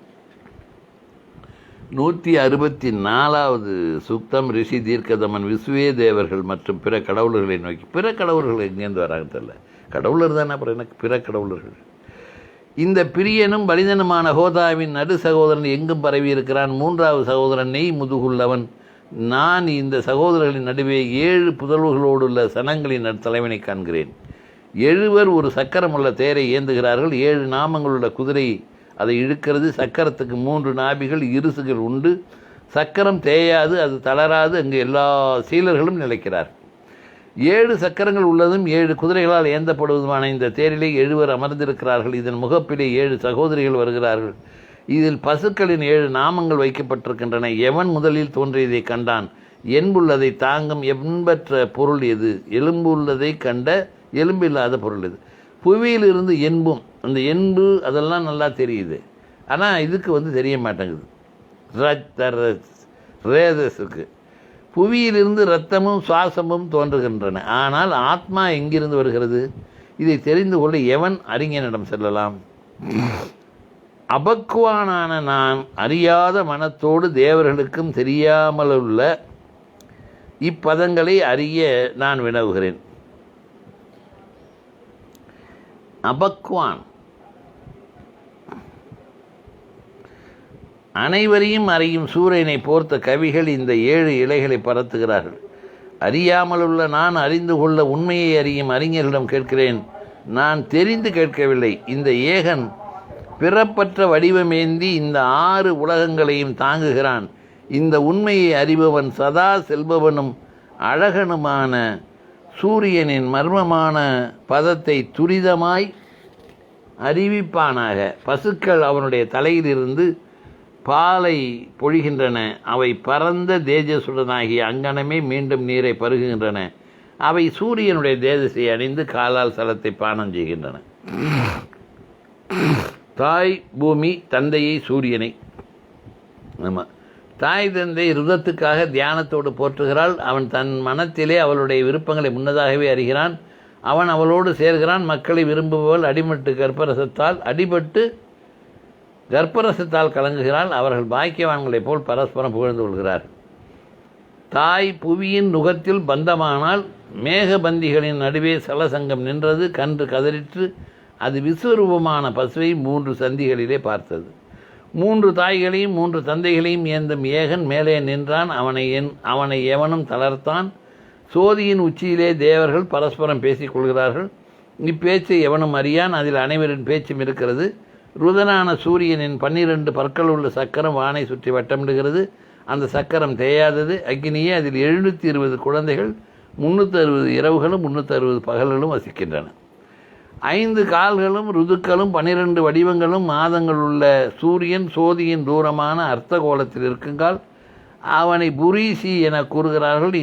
164வது சூக்தம். ரிஷி தீர்க்கதமன் விஸ்வே தேவர்கள் மற்றும் பிற கடவுளர்களை நோக்கி. பிற கடவுளர்கள் எங்கேருந்து வராங்க தெரியல, கடவுளர் தானே, அப்புறம் எனக்கு பிற கடவுளர்கள். இந்த பிரியனும் பலிதனுமான ஹோதாவின் நடு சகோதரன் எங்கும் பரவி இருக்கிறான். 3வது சகோதரன் நெய் முதுகுள்ளவன். நான் இந்த சகோதரர்களின் நடுவே 7 புதல்வர்களோடுள்ள சனங்களின் தலைவனை காண்கிறேன். 7 ஒரு சக்கரமுள்ள தேரை ஏந்துகிறார்கள். 7 நாமங்களுள்ள குதிரை அதை இழுக்கிறது. சக்கரத்துக்கு 3 நாபிகள், இருசுகள் உண்டு. சக்கரம் தேயாது, அது தளராது. அங்கு எல்லா சீலர்களும் நிலைக்கிறார். 7 சக்கரங்கள் உள்ளதும் 7 குதிரைகளால் ஏந்தப்படுவதுமான இந்த தேரிலே 7 அமர்ந்திருக்கிறார்கள். இதன் முகப்பிலே 7 சகோதரிகள் வருகிறார்கள். இதில் பசுக்களின் 7 நாமங்கள் வைக்கப்பட்டிருக்கின்றன. எவன் முதலில் தோன்றியதை கண்டான், என்புள்ளதை தாங்கும் என்பற்ற பொருள் எது, எலும்புள்ளதை கண்ட எலும்பில்லாத பொருள் எது. புவியிலிருந்து என்பும், அந்த என்பு அதெல்லாம் நல்லா தெரியுது, ஆனால் இதுக்கு தெரிய மாட்டேங்குது. ரேதஸுக்கு புவியிலிருந்து இரத்தமும் சுவாசமும் தோன்றுகின்றன, ஆனால் ஆத்மா எங்கிருந்து வருகிறது, இதை தெரிந்து கொள்ள எவன் அறிஞனிடம் செல்லலாம். அபக்குவானான நான் அறியாத மனத்தோடு தேவர்களுக்கும் தெரியாமலுள்ள இப்பதங்களை அறிய நான் வினவுகிறேன். அபக்குவான் அனைவரையும் அறியும் சூரியனை போர்த்த கவிகள் இந்த 7 இலைகளை பரத்துகிறார்கள். அறியாமலுள்ள நான் அறிந்து கொள்ள உண்மையை அறியும் அறிஞர்களிடம் கேட்கிறேன். நான் தெரிந்து கேட்கவில்லை. இந்த ஏகன் பிறப்பற்ற வடிவமேந்தி இந்த 6 உலகங்களையும் தாங்குகிறான். இந்த உண்மையை அறிபவன் சதா செல்பவனும் அழகனுமான சூரியனின் மர்மமான பதத்தை துரிதமாய் அறிவிப்பானாக. பசுக்கள் அவனுடைய தலையிலிருந்து பாலை பொழிகின்றன. அவை பரந்த தேஜசுடனாகிய அங்கனமே மீண்டும் நீரை பருகுகின்றன. அவை சூரியனுடைய தேஜஸை அணிந்து காலால் சலத்தை பானம் செய்கின்றன. தாய் பூமி, தந்தையை சூரியனை. ஆமாம், தாய் தந்தை ருதத்துக்காக தியானத்தோடு போற்றுகிறாள். அவன் தன் மனத்திலே அவளுடைய விருப்பங்களை முன்னதாகவே அறிகிறான். அவன் அவளோடு சேர்கிறான். மக்களை விரும்புபவள் அடிபட்டு கர்ப்பரசத்தால் கலங்குகிறாள். அவர்கள் பாக்கியவான்களைப் போல் பரஸ்பரம் புகழ்ந்து கொள்கிறார். தாய் புவியின் நுகத்தில் பந்தமானால் மேகபந்திகளின் நடுவே சலசங்கம் நின்றது. கன்று கதறிற்று. அது விஸ்வரூபமான பசுவை 3 சந்திகளிலே பார்த்தது. 3 தாய்களையும் 3 தந்தைகளையும் ஏந்தும் ஏகன் மேலே நின்றான். அவனை எவனும் தளர்த்தான். சோதியின் உச்சியிலே தேவர்கள் பரஸ்பரம் பேசிக் கொள்கிறார்கள். இப்பேச்சை எவனும் அறியான். அதில் அனைவரின் பேச்சும் இருக்கிறது. ருதனான சூரியனின் 12 பற்கள் உள்ள சக்கரம் வானை சுற்றி வட்டமிடுகிறது. அந்த சக்கரம் தேயாதது. அக்னியே, அதில் 720 குழந்தைகள், 360 இரவுகளும் 360 பகல்களும் வசிக்கின்றன. 5 கால்களும் ருதுக்களும் 12 வடிவங்களும் மாதங்கள் உள்ள சூரியன் சோதியின் தூரமான அர்த்தகோலத்தில் இருக்குங்கால் அவனை புரீசி என கூறுகிறார்கள்.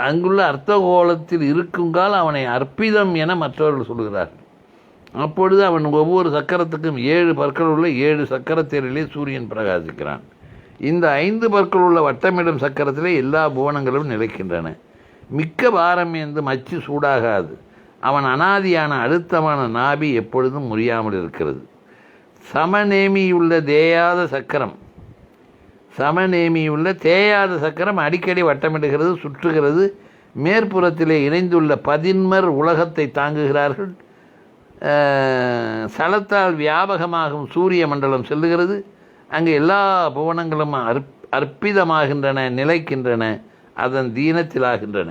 அங்குள்ள அர்த்தகோலத்தில் இருக்குங்கால் அவனை அற்பிதம் என மற்றவர்கள் சொல்கிறார்கள். அப்பொழுது அவன் ஒவ்வொரு சக்கரத்துக்கும் 7 பற்கள் உள்ள 7 சக்கரத்தேரிலே சூரியன் பிரகாசிக்கிறான். இந்த 5 பற்கள் உள்ள வட்டமிடும் சக்கரத்திலே எல்லா புவனங்களும் நிலைக்கின்றன. மிக்க பாரம் ஏந்து மச்சு சூடாகாது. அவன் அனாதியான அழுத்தமான நாபி எப்பொழுதும் முறியாமல் இருக்கிறது. சமநேமியுள்ள தேயாத சக்கரம் அடிக்கடி வட்டமிடுகிறது, சுற்றுகிறது. மேற்புறத்திலே இணைந்துள்ள 11 உலகத்தை தாங்குகிறார்கள். சலத்தால் வியாபகமாகும் சூரிய மண்டலம் செல்லுகிறது. அங்கே எல்லா புவனங்களும் அற்பிதமாகின்றன, நிலைக்கின்றன, அதன் தீனத்திலாகின்றன.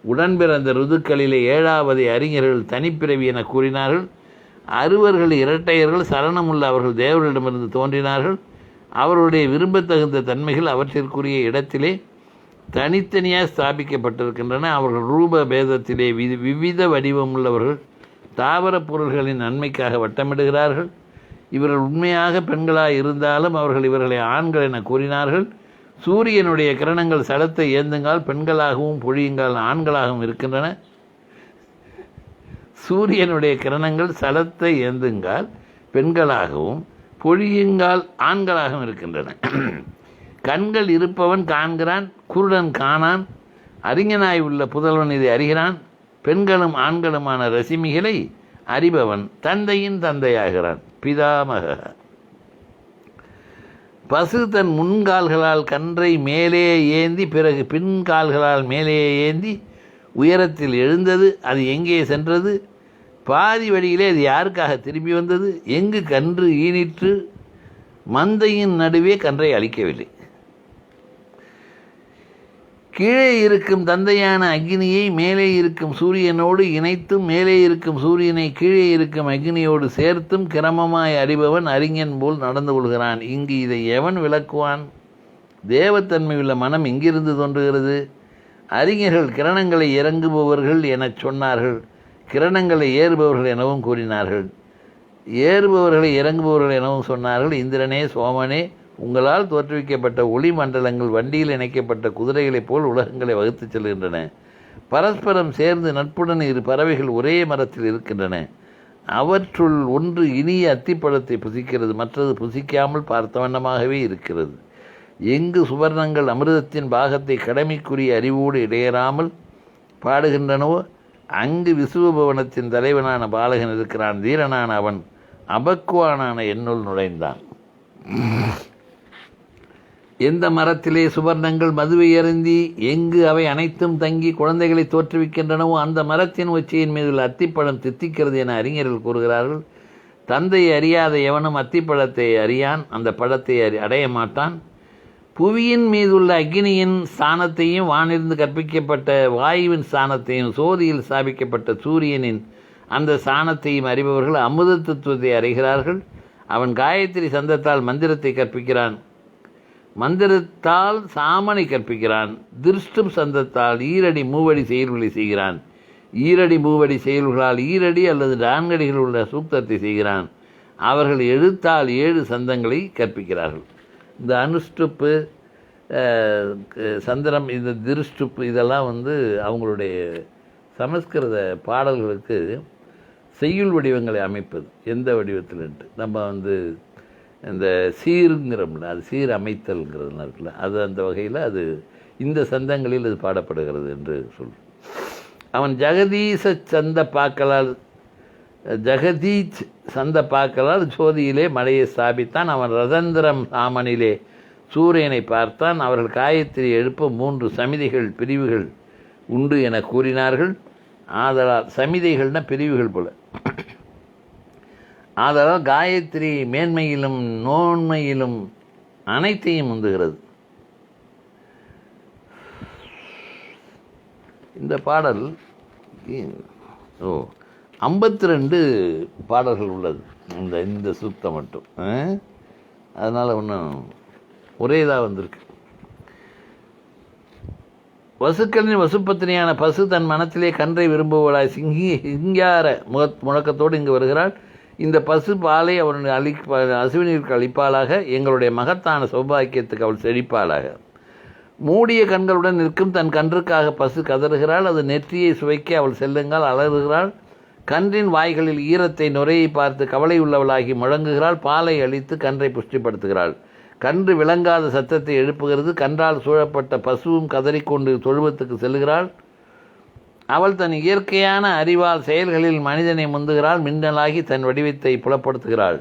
உடன்பிறந்த ருதுக்களிலே 7வது அறிஞர்கள் தனிப்பிறவி என கூறினார்கள். 6 இரட்டையர்கள் சரணமுள்ள அவர்கள் தேவர்களிடமிருந்து தோன்றினார்கள். அவருடைய விரும்பத்தகுந்த தன்மைகள் அவற்றிற்குரிய இடத்திலே தனித்தனியாக ஸ்தாபிக்கப்பட்டிருக்கின்றன. அவர்கள் ரூப பேதத்திலே விவித வடிவமுள்ளவர்கள். தாவர பொருள்களின் நன்மைக்காக வட்டமிடுகிறார்கள். இவர்கள் உண்மையாக பெண்களாக இருந்தாலும் அவர்கள் இவர்களை ஆண்கள் என கூறினார்கள். சூரியனுடைய கிரணங்கள் சலத்தை ஏந்துங்கால் பெண்களாகவும் பொழியுங்கால் ஆண்களாகவும் இருக்கின்றன. சூரியனுடைய கிரணங்கள் சலத்தை ஏந்துங்கால் பெண்களாகவும் பொழியுங்கால் ஆண்களாகவும் இருக்கின்றன. கண்கள் இருப்பவன் காண்கிறான், குருடன் காணான். அறிஞனாய் உள்ள புதல்வன் இதை அறிகிறான். பெண்களும் ஆண்களுமான ரசிமிகளை அறிபவன் தந்தையின் தந்தையாகிறான், பிதாமக. பசு தன் முன்கால்களால் கன்றை மேலே ஏந்தி பிறகு பின்கால்களால் மேலே ஏந்தி உயரத்தில் எழுந்தது. அது எங்கே சென்றது? பாதி வழியிலே அது யாருக்காக திரும்பி வந்தது? எங்கு கன்று ஈனிற்று? மந்தையின் நடுவே கன்றை அழிக்கவில்லை. கீழே இருக்கும் தந்தையான அக்னியை மேலே இருக்கும் சூரியனோடு இணைத்தும் மேலே இருக்கும் சூரியனை கீழே இருக்கும் அக்னியோடு சேர்த்தும் கிரமமாய் அறிபவன் அறிஞன் போல் நடந்து கொள்கிறான். இங்கு இதை எவன் விளக்குவான்? தேவத்தன்மையுள்ள மனம் எங்கிருந்து தோன்றுகிறது? அறிஞர்கள் கிரணங்களை இறங்குபவர்கள் எனச் சொன்னார்கள், கிரணங்களை ஏறுபவர்கள் எனவும் கூறினார்கள். ஏறுபவர்களை இறங்குபவர்கள் எனவும் சொன்னார்கள். இந்திரனே, சோமனே, உங்களால் தோற்றுவிக்கப்பட்ட ஒளி மண்டலங்கள் வண்டியில் இணைக்கப்பட்ட குதிரைகளைப் போல் உலகங்களை வகுத்துச் செல்கின்றன. பரஸ்பரம் சேர்ந்து நட்புடன் இரு பறவைகள் ஒரே மரத்தில் இருக்கின்றன. அவற்றுள் ஒன்று இனிய அத்திப்பழத்தை புசிக்கிறது, மற்றது புசிக்காமல் பார்த்த வண்ணமாகவே இருக்கிறது. எங்கு சுவர்ணங்கள் அமிர்தத்தின் பாகத்தை கடமைக்குரிய அறிவோடு இடையறாமல் பாடுகின்றனவோ அங்கு விசுவபவனத்தின் தலைவனான பாலகன் இருக்கிறான். தீரனான அவன் அபக்குவானான என்னுள் நுழைந்தான். எந்த மரத்திலே சுவர்ணங்கள் மதுவை அருந்தி எங்கு அவை அனைத்தும் தங்கி குழந்தைகளை தோற்றுவிக்கின்றனவோ அந்த மரத்தின் உச்சியின் மீது உள்ள அத்திப்பழம் தித்திக்கிறது என அறிஞர்கள் கூறுகிறார்கள். தந்தையை அறியாத எவனும் அத்திப்பழத்தை அறியான், அந்த பழத்தை அடைய மாட்டான். புவியின் மீதுள்ள அக்னியின் ஸ்தானத்தையும் வானிலிருந்து கற்பிக்கப்பட்ட வாயுவின் ஸ்தானத்தையும் சோதியில் ஸ்தாபிக்கப்பட்ட சூரியனின் அந்த ஸ்தானத்தையும் அறிபவர்கள் அமுத தத்துவத்தை அறிகிறார்கள். அவன் காயத்ரி சந்தத்தால் மந்திரத்தை கற்பிக்கிறான், மந்திரத்தால் சாமனை கற்பிக்கிறான். திருஷ்டும் சந்தத்தால் ஈரடி மூவடி செயல்களை செய்கிறான். ஈரடி மூவடி செயல்களால் ஈரடி அல்லது நான்கடிகள் உள்ள சூக்தத்தை செய்கிறான். அவர்கள் எழுத்தால் 7 சந்தங்களை கற்பிக்கிறார்கள். இந்த அனுஷ்டுப்பு, சந்திரம், இந்த திருஷ்டுப்பு இதெல்லாம் அவங்களுடைய சமஸ்கிருத பாடல்களுக்கு செய்யுள் வடிவங்களை அமைப்பது. எந்த வடிவத்தில்ன்ட்டு நம்ம இந்த சீருங்கிறோம்ல, அது சீர் அமைத்தல்ங்கிறதுலாம் இருக்குல்ல, அது அந்த வகையில் அது இந்த சந்தங்களில் அது பாடப்படுகிறது என்று சொல். அவன் ஜெகதீச சந்த பாக்களால் ஜெகதீச் சந்த பாக்களால் ஜோதியிலே மழையை ஸ்தாபித்தான். அவன் ரதந்திரம் சாமனிலே சூரியனை பார்த்தான். அவர்கள் காயத்ரி எழுப்ப 3 சமிதைகள் பிரிவுகள் உண்டு என கூறினார்கள். ஆதலால் சமிதைகள்னா பிரிவுகள் போல. ஆதலால் காயத்ரி மேன்மையிலும் நோன்மையிலும் அனைத்தையும் உந்துகிறது. இந்த பாடல் 52 பாடல்கள் உள்ளது இந்த சூக்தம் மட்டும். அதனால் ஒன்றும் ஒரே இதாக வந்திருக்கு. வசுக்களின் வசுப்பத்தினியான பசு தன் மனத்திலே கன்றை விரும்புவதாய் சிங்கார முழக்கத்தோடு இங்கு வருகிறாள். இந்த பசு பாலை அவனுடைய அசுவினிற்கு அளிப்பாளாக. எங்களுடைய மகத்தான சௌபாக்கியத்துக்கு அவள் செழிப்பாளாக. மூடிய கண்களுடன் நிற்கும் தன் கன்றுக்காக பசு கதறுகிறாள். அது நெற்றியை சுவைக்க அவள் செல்லுங்கள் அலறுகிறாள். கன்றின் வாய்களில் ஈரத்தை நுரையை பார்த்து கவலை உள்ளவளாகி முழங்குகிறாள். பாலை அளித்து கன்றை புஷ்டிப்படுத்துகிறாள். கன்று விளங்காத சத்தத்தை எழுப்புகிறது. கன்றால் சூழப்பட்ட பசுவும் கதறிக்கொண்டு தொழுவத்துக்கு செல்கிறாள். அவள் தன் இயற்கையான அறிவால் செயல்களில் மனிதனை முந்துகிறாள். மின்னலாகி தன் வடிவத்தை புலப்படுத்துகிறாள்.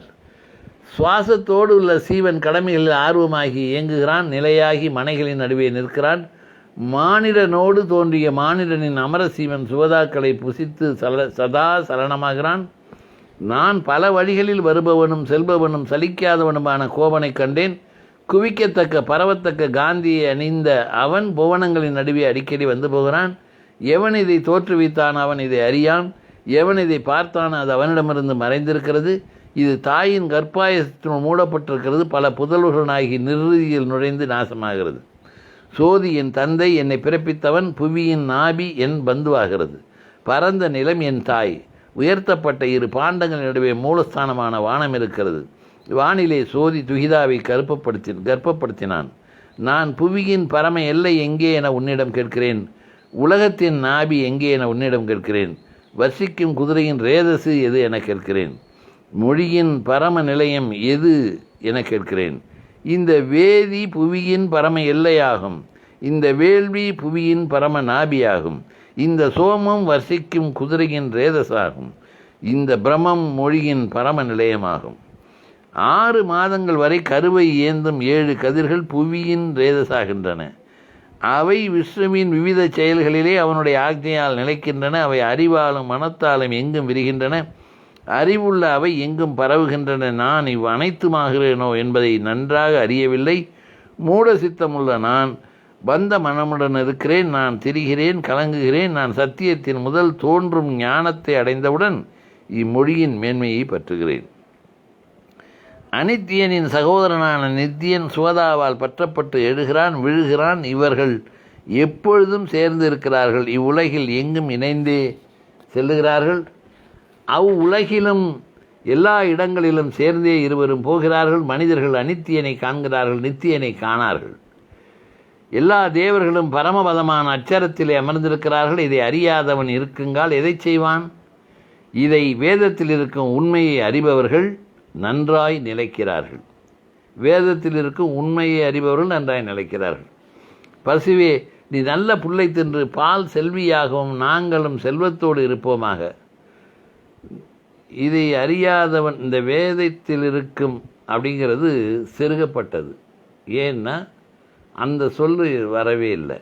சுவாசத்தோடு உள்ள சீவன் கடமைகளில் ஆர்வமாகி இயங்குகிறான். நிலையாகி மனைகளின் நடுவே நிற்கிறான். மானிடனோடு தோன்றிய மானிடனின் அமர சீவன் சுவதாக்களை புசித்து சதா சலனமாகிறான். நான் பல வழிகளில் வருபவனும் செல்பவனும் சலிக்காதவனுமான கோபனை கண்டேன். குவிக்கத்தக்க பரவத்தக்க காந்தியை அணிந்த அவன் புவனங்களின் நடுவே அடிக்கடி வந்து போகிறான். எவன் இதை தோற்றுவித்தான் அவன் இதை அறியான். எவன் இதை பார்த்தான் அது அவனிடமிருந்து மறைந்திருக்கிறது. இது தாயின் கர்ப்பாயத்தினுள் மூடப்பட்டிருக்கிறது. பல புதல்வர்களாகி நிறுதியில் நுழைந்து நாசமாகிறது. சோதி என் தந்தை, என்னை பிறப்பித்தவன். புவியின் நாபி என் பந்துவாகிறது. பரந்த நிலம் என் தாய். உயர்த்தப்பட்ட 2 பாண்டங்கள் நடுவே மூலஸ்தானமான வானம் இருக்கிறது. வானிலே சோதி துகிதாவை கர்ப்பப்படுத்தினான். நான் புவியின் பரம எல்லை எங்கே என உன்னிடம் கேட்கிறேன். உலகத்தின் நாபி எங்கே என உன்னிடம் கேட்கிறேன். வர்ஷிக்கும் குதிரையின் ரேதசு எது என கேட்கிறேன். மொழியின் பரம நிலையம் எது என கேட்கிறேன். இந்த வேதி புவியின் பரம எல்லையாகும். இந்த வேள்வி புவியின் பரம நாபியாகும். இந்த சோமம் வர்ஷிக்கும் குதிரையின் ரேதசாகும். இந்த பிரமம் மொழியின் பரம நிலையமாகும். 6 மாதங்கள் வரை கருவை ஏந்தும் 7 கதிர்கள் புவியின் ரேதசாகின்றன. அவை விஷ்ணுவின் விவித செயல்களிலே அவனுடைய ஆக்ஞையால் நிலைக்கின்றன. அவை அறிவாலும் மனத்தாலும் எங்கும் விரிகின்றன. அறிவுள்ள அவை எங்கும் பரவுகின்றன. நான் அனைத்துமாகிறேனோ என்பதை நன்றாக அறியவில்லை. மூட சித்தமுள்ள நான் பந்த மனமுடன் இருக்கிறேன். நான் திரிகிறேன், கலங்குகிறேன். நான் சத்தியத்தின் முதல் தோன்றும் ஞானத்தை அடைந்தவுடன் இம்மொழியின் மேன்மையை பற்றுகிறேன். அனித்தியனின் சகோதரனான நித்தியன் சுவதாவால் பற்றப்பட்டு எழுகிறான், விழுகிறான். இவர்கள் எப்பொழுதும் சேர்ந்து இருக்கிறார்கள். இவ்வுலகில் எங்கும் இணைந்தே செல்லுகிறார்கள். அவ்வுலகிலும் எல்லா இடங்களிலும் சேர்ந்தே இருவரும் போகிறார்கள். மனிதர்கள் அனித்தியனை காண்கிறார்கள், நித்தியனை காணார்கள். எல்லா தேவர்களும் பரமபதமான அச்சரத்திலே அமர்ந்திருக்கிறார்கள். இதை அறியாதவன் இருக்குங்கால் எதை செய்வான்? இதை வேதத்தில் இருக்கும் உண்மையை அறிபவர்கள் நன்றாய் நிலைக்கிறார்கள். வேதத்தில் இருக்கும் உண்மையை அறிபவர்கள் நன்றாய் நிலைக்கிறார்கள். பசுவே, நீ நல்ல புல்லை தின்று பால் செல்வியாகவும் நாங்களும் செல்வத்தோடு இருப்போமாக. இதை அறியாதவன், இந்த வேதத்தில் இருக்கும் அப்படிங்கிறது செருகப்பட்டது. ஏன்னா அந்த சொல்லு வரவே இல்லை.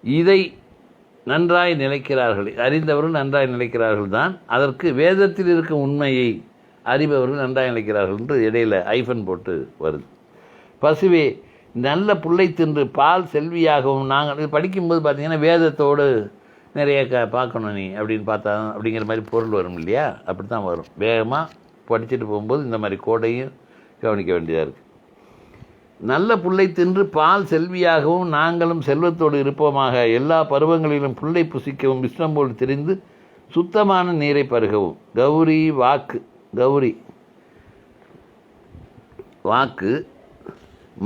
இதை நன்றாய் நிலைக்கிறார்கள், அறிந்தவர்கள் நன்றாய் நிலைக்கிறார்கள் தான். அதற்கு வேதத்தில் இருக்கும் உண்மையை அறிபவர்கள் நன்றாய் நிலைக்கிறார்கள் என்று இடையில ஐஃபன் போட்டு வருது. பசுவே, நல்ல புல்லை தின்று பால் செல்வியாகவும் நாங்கள் படிக்கும்போது பார்த்தீங்கன்னா வேதத்தோடு நிறைய பார்க்கணும் நீ அப்படின்னு பார்த்தா அப்படிங்கிற மாதிரி பொருள் வரும் இல்லையா? அப்படி தான் வரும். வேகமாக படிச்சுட்டு போகும்போது இந்த மாதிரி கோடையும் கவனிக்க வேண்டியதாக இருக்குது. நல்ல புல்லை தின்று பால் செல்வியாகவும் நாங்களும் செல்வத்தோடு இருப்போமாக. எல்லா பருவங்களிலும் புல்லை புசிக்கவும் இஷ்டம் போல் தெரிந்து சுத்தமான நீரை பருகவும். கௌரி வாக்கு, கௌரி வாக்கு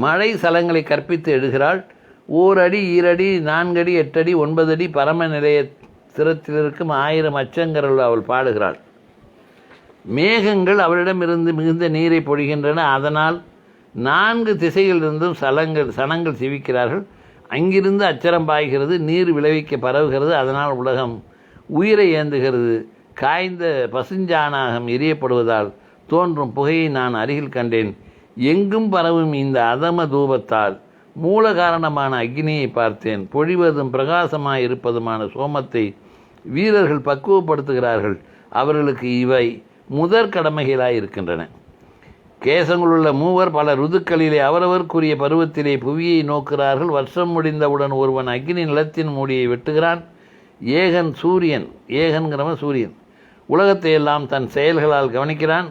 மழை சலங்களை கற்பித்து எழுகிறாள். 1 அடி 2 அடி 4 அடி 8 அடி 9 அடி பரம நிலைய திறத்தில் இருக்கும் 1000 அச்சங்கர்கள் அவள் பாடுகிறாள். மேகங்கள் அவளிடமிருந்து மிகுந்த நீரை பொழிகின்றன. அதனால் 4 திசைகளிலிருந்தும் சனங்கள் சிவிக்கிறார்கள். அங்கிருந்து அச்சரம் பாய்கிறது, நீர் விளைவிக்க பரவுகிறது. அதனால் உலகம் உயிரை ஏந்துகிறது. காய்ந்த பசுஞ்சாணாகம் எரியப்படுவதால் தோன்றும் புகையை நான் அருகில் கண்டேன். எங்கும் பரவும் இந்த அதம தூபத்தால் மூல காரணமான அக்னியை பார்த்தேன். பொழிவதும் பிரகாசமாய் இருப்பதுமான சோமத்தை வீரர்கள் பக்குவப்படுத்துகிறார்கள். அவர்களுக்கு இவை முதற் கடமைகளாய் இருக்கின்றன. கேசங்களுள்ள மூவர் பல ருதுக்களிலே அவரவர்க்குரிய பருவத்திலே புவியை நோக்கிறார்கள். வருஷம் முடிந்தவுடன் ஒருவன் அக்னி நிலத்தின் மூடியை வெட்டுகிறான். ஏகன் சூரியன், ஏகன்கிறவன் சூரியன், உலகத்தை எல்லாம் தன் செயல்களால் கவனிக்கிறான்.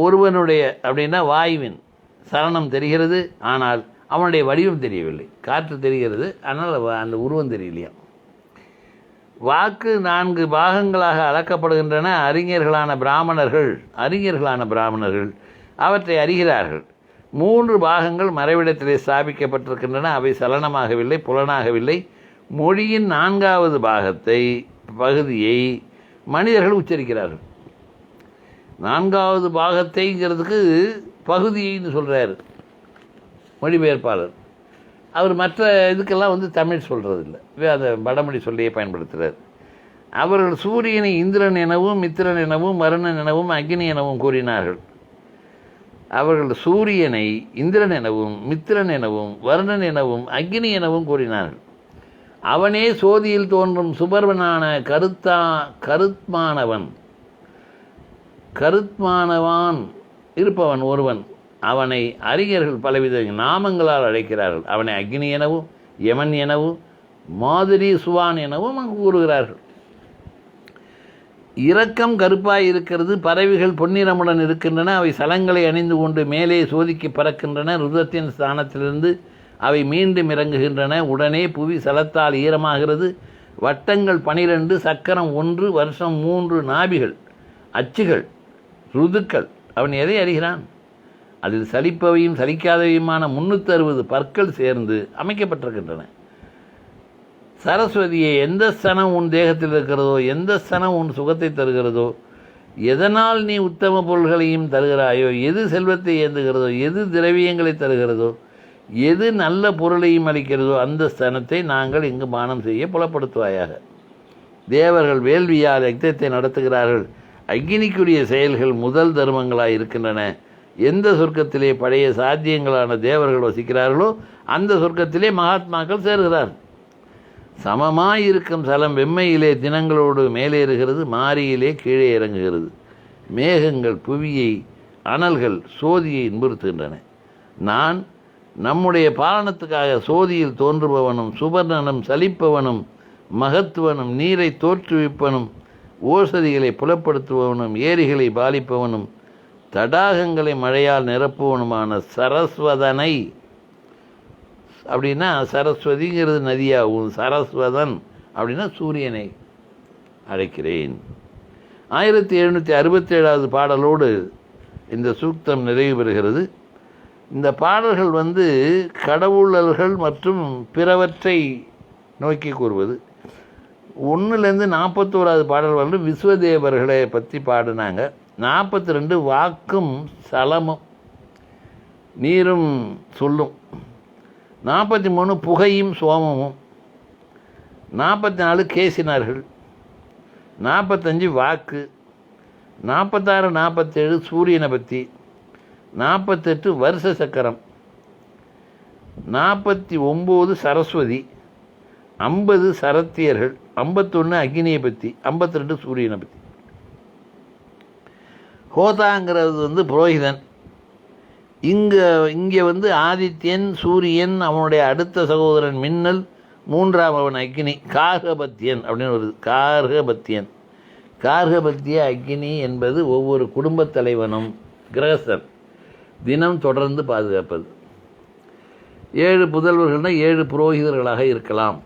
ஒருவனுடைய அப்படின்னா வாயுவின் சலனம் தெரிகிறது, ஆனால் அவனுடைய வடிவம் தெரியவில்லை. காற்று தெரிகிறது, ஆனால் அந்த உருவம் தெரியலையா. வாக்கு 4 பாகங்களாக அளக்கப்படுகின்றன. அறிஞர்களான பிராமணர்கள் அவற்றை அறிகிறார்கள். 3 பாகங்கள் மறைவிடத்திலே ஸ்தாபிக்கப்பட்டிருக்கின்றன. அவை சலனமாகவில்லை, புலனாகவில்லை. மொழியின் 4வது பகுதியை மனிதர்கள் உச்சரிக்கிறார்கள். 4வது பாகத்தைங்கிறதுக்கு பகுதின்னு சொல்கிறார் மொழிபெயர்ப்பாளர். அவர் மற்ற இதுக்கெல்லாம் தமிழ் சொல்கிறதில்லை, அதை வடமொழி சொல்லியே பயன்படுத்துகிறார். அவர்கள் சூரியனை இந்திரன் எனவும் மித்திரன் எனவும் வருணன் எனவும் அக்னி எனவும் கூறினார்கள். அவர்கள் சூரியனை இந்திரன் எனவும் மித்திரன் எனவும் வருணன் எனவும் அக்னி எனவும் கூறினார்கள். அவனே சோதியில் தோன்றும் சுபர்வனான கருத்மானவான் இருப்பவன் ஒருவன். அவனை அறிஞர்கள் பலவித நாமங்களால் அழைக்கிறார்கள். அவனை அக்னி எனவும் யமன் எனவும் மாதிரி சுவான் எனவும் அங்கு கூறுகிறார்கள். இரக்கம் கருப்பாய் இருக்கிறது. பறவைகள் பொன்னிறமுடன் இருக்கின்றன. அவை சலங்களை அணிந்து கொண்டு மேலே சோதிக்கு பறக்கின்றன. ருதத்தின் ஸ்தானத்திலிருந்து அவை மீண்டும் இறங்குகின்றன. உடனே புவி சலத்தால் ஈரமாகிறது. வட்டங்கள் 12, சக்கரம் 1, வருஷம் 3, நாபிகள், அச்சுகள், ருதுக்கள். அவன் எதை அறிகிறான்? அதில் சலிப்பவையும் சலிக்காதவையுமான 360 பற்கள் சேர்ந்து அமைக்கப்பட்டிருக்கின்றன. சரஸ்வதியை, எந்த ஸ்தனம் உன் தேகத்தில் இருக்கிறதோ, எந்த ஸ்தனம் உன் சுகத்தை தருகிறதோ, எதனால் நீ உத்தம பொருள்களையும் தருகிறாயோ, எது செல்வத்தை ஏந்துகிறதோ, எது திரவியங்களை தருகிறதோ, எது நல்ல பொருளையும் அளிக்கிறதோ, அந்த ஸ்தனத்தை நாங்கள் இங்கு பானம் செய்ய புலப்படுத்துவாயாக. தேவர்கள் வேள்வியால் யக்ஞத்தை நடத்துகிறார்கள். அக்னிக்குரிய செயல்கள் முதல் தர்மங்களாய் இருக்கின்றன. எந்த சொர்க்கத்திலே பழைய சாத்தியங்களான தேவர்கள் வசிக்கிறார்களோ அந்த சொர்க்கத்திலே மகாத்மாக்கள் சேர்கிறார். சமமாயிருக்கும் சலம் வெம்மையிலே தினங்களோடு மேலேறுகிறது, மாரியிலே கீழே இறங்குகிறது. மேகங்கள் புவியை, அனல்கள் சோதியை இன்புறுத்துகின்றன. நான் நம்முடைய பாலனத்துக்காக சோதியில் தோன்றுபவனும் சுபர்ணனும் சலிப்பவனும் மகத்துவனும் நீரை தோற்றுவிப்பவனும் ஓசதிகளை புலப்படுத்துபவனும் ஏரிகளை பாலிப்பவனும் தடாகங்களை மழையால் நிரப்புவனுமான சரஸ்வதனை, அப்படின்னா சரஸ்வதிங்கிறது நதியாகும், சரஸ்வதன் அப்படின்னா சூரியனை அழைக்கிறேன். 1767வது பாடலோடு இந்த சூக்தம் நிறைவு பெறுகிறது. இந்த பாடல்கள் கடவுளர்கள் மற்றும் பிறவற்றை நோக்கி கூறுவது. 1லேருந்து 41வது பாடல் விஸ்வதேவர்களை பற்றி பாடினாங்க. 42 வாக்கும் சலமும் நீரும் சொல்லும். 43 புகையும் சோமமும். 44 கேசினார்கள். 45 வாக்கு. 46 47 சூரியனை பற்றி. 48 வருஷ சக்கரம். 49 சரஸ்வதி. 50 சரத்தியர்கள். 51 அக்னியை பற்றி. 52 சூரியனை பற்றி. ஹோதாங்கிறது புரோகிதன். இங்கே ஆதித்யன், சூரியன், அவனுடைய அடுத்த சகோதரன் மின்னல், 3ஆம் அவன் அக்னி, கார்கபத்தியன் அப்படின்னு வருது. கார்கபத்தியன், கார்கபத்திய அக்னி என்பது ஒவ்வொரு குடும்பத் தலைவனும் கிரகஸ்தன் தினம் தொடர்ந்து பாதுகாப்பது. 7 புதல்வர்கள்னால் 7 புரோகிதர்களாக இருக்கலாம்.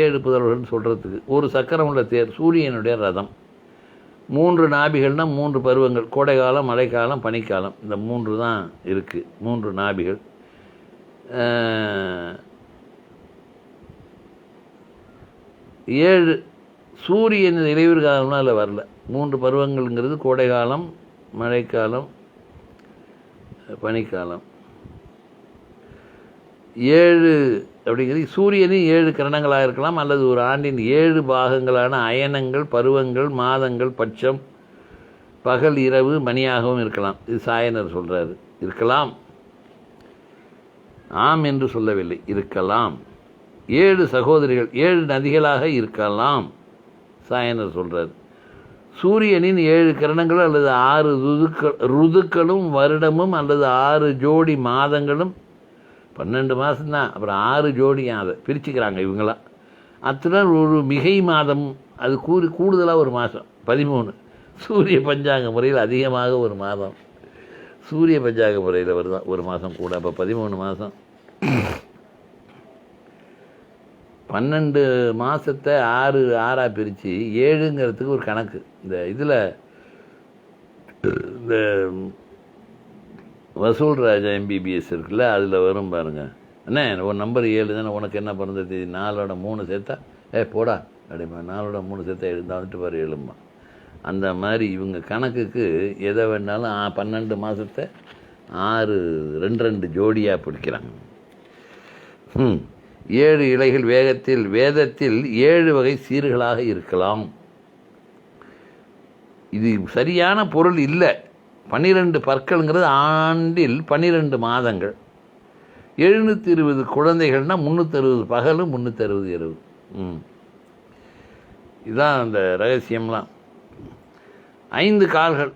7 புதல்வர்கள் சொல்கிறதுக்கு ஒரு சக்கரம் உள்ள தேர், சூரியனுடைய ரதம். 3 நாபிகள்னால் 3 பருவங்கள், கோடைக்காலம், மழைக்காலம், பனிக்காலம். இந்த 3 தான் இருக்குது, 3 நாபிகள். 7 சூரியன் இலையுறு காலம்னா அதில் வரல. 3 பருவங்கள்ங்கிறது கோடைக்காலம், மழைக்காலம், பனிக்காலம். 7 அப்படிங்கிறது சூரியனின் 7 கிரணங்களாக இருக்கலாம், அல்லது ஒரு ஆண்டின் 7 பாகங்களான அயனங்கள், பருவங்கள், மாதங்கள், பட்சம், பகல், இரவு, மணியாகவும் இருக்கலாம். இது சாயனர் சொல்கிறாரு. இருக்கலாம், ஆம் என்று சொல்லவில்லை, இருக்கலாம். 7 சகோதரிகள், 7 நதிகளாக இருக்கலாம், சாயனர் சொல்கிறார். சூரியனின் 7 கிரணங்கள் அல்லது 6 ருதுக்களும் வருடமும் அல்லது 6 ஜோடி மாதங்களும் 12 மாதம்தான். அப்புறம் 6 ஜோடி அதை பிரிச்சுக்கிறாங்க இவங்களாம். அத்துடன் ஒரு மிகை மாதம், அது கூடுதலாக ஒரு மாதம் 13. சூரிய பஞ்சாங்க முறையில் அதிகமாக ஒரு மாதம் சூரிய பஞ்சாங்க முறையில் வருதான் ஒரு மாதம் கூட. அப்போ 13 மாதம். 12 மாதத்தை 6ஆக பிரித்து 7ங்கிறதுக்கு ஒரு கணக்கு. இந்த இதில் இந்த வசூல் ராஜா எம்பிபிஎஸ் இருக்குல்ல, அதில் வரும் பாருங்கள். அண்ணே ஒரு நம்பர் 7 தானே, உனக்கு என்ன பிறந்த தேதி, 4ஓட 3 சேர்த்தா போடா அப்படிமா, 4ஓட 3 சேர்த்தா எழுந்தாந்துட்டு பாரு எழுமா. அந்த மாதிரி இவங்க கணக்குக்கு எதை வேணாலும் 12 மாதத்தை 6 2 ஜோடியாக பிடிக்கிறாங்க. 7 இலைகள் வேதத்தில் 7 வகை சீர்களாக இருக்கலாம். இது சரியான பொருள் இல்லை. 12 பற்கள்ங்கிறது ஆண்டில் 12 மாதங்கள். 720 குழந்தைகள்னால் 360 பகலும் 360 இரவு. இதுதான் அந்த ரகசியம்லாம். 5 கால்கள்,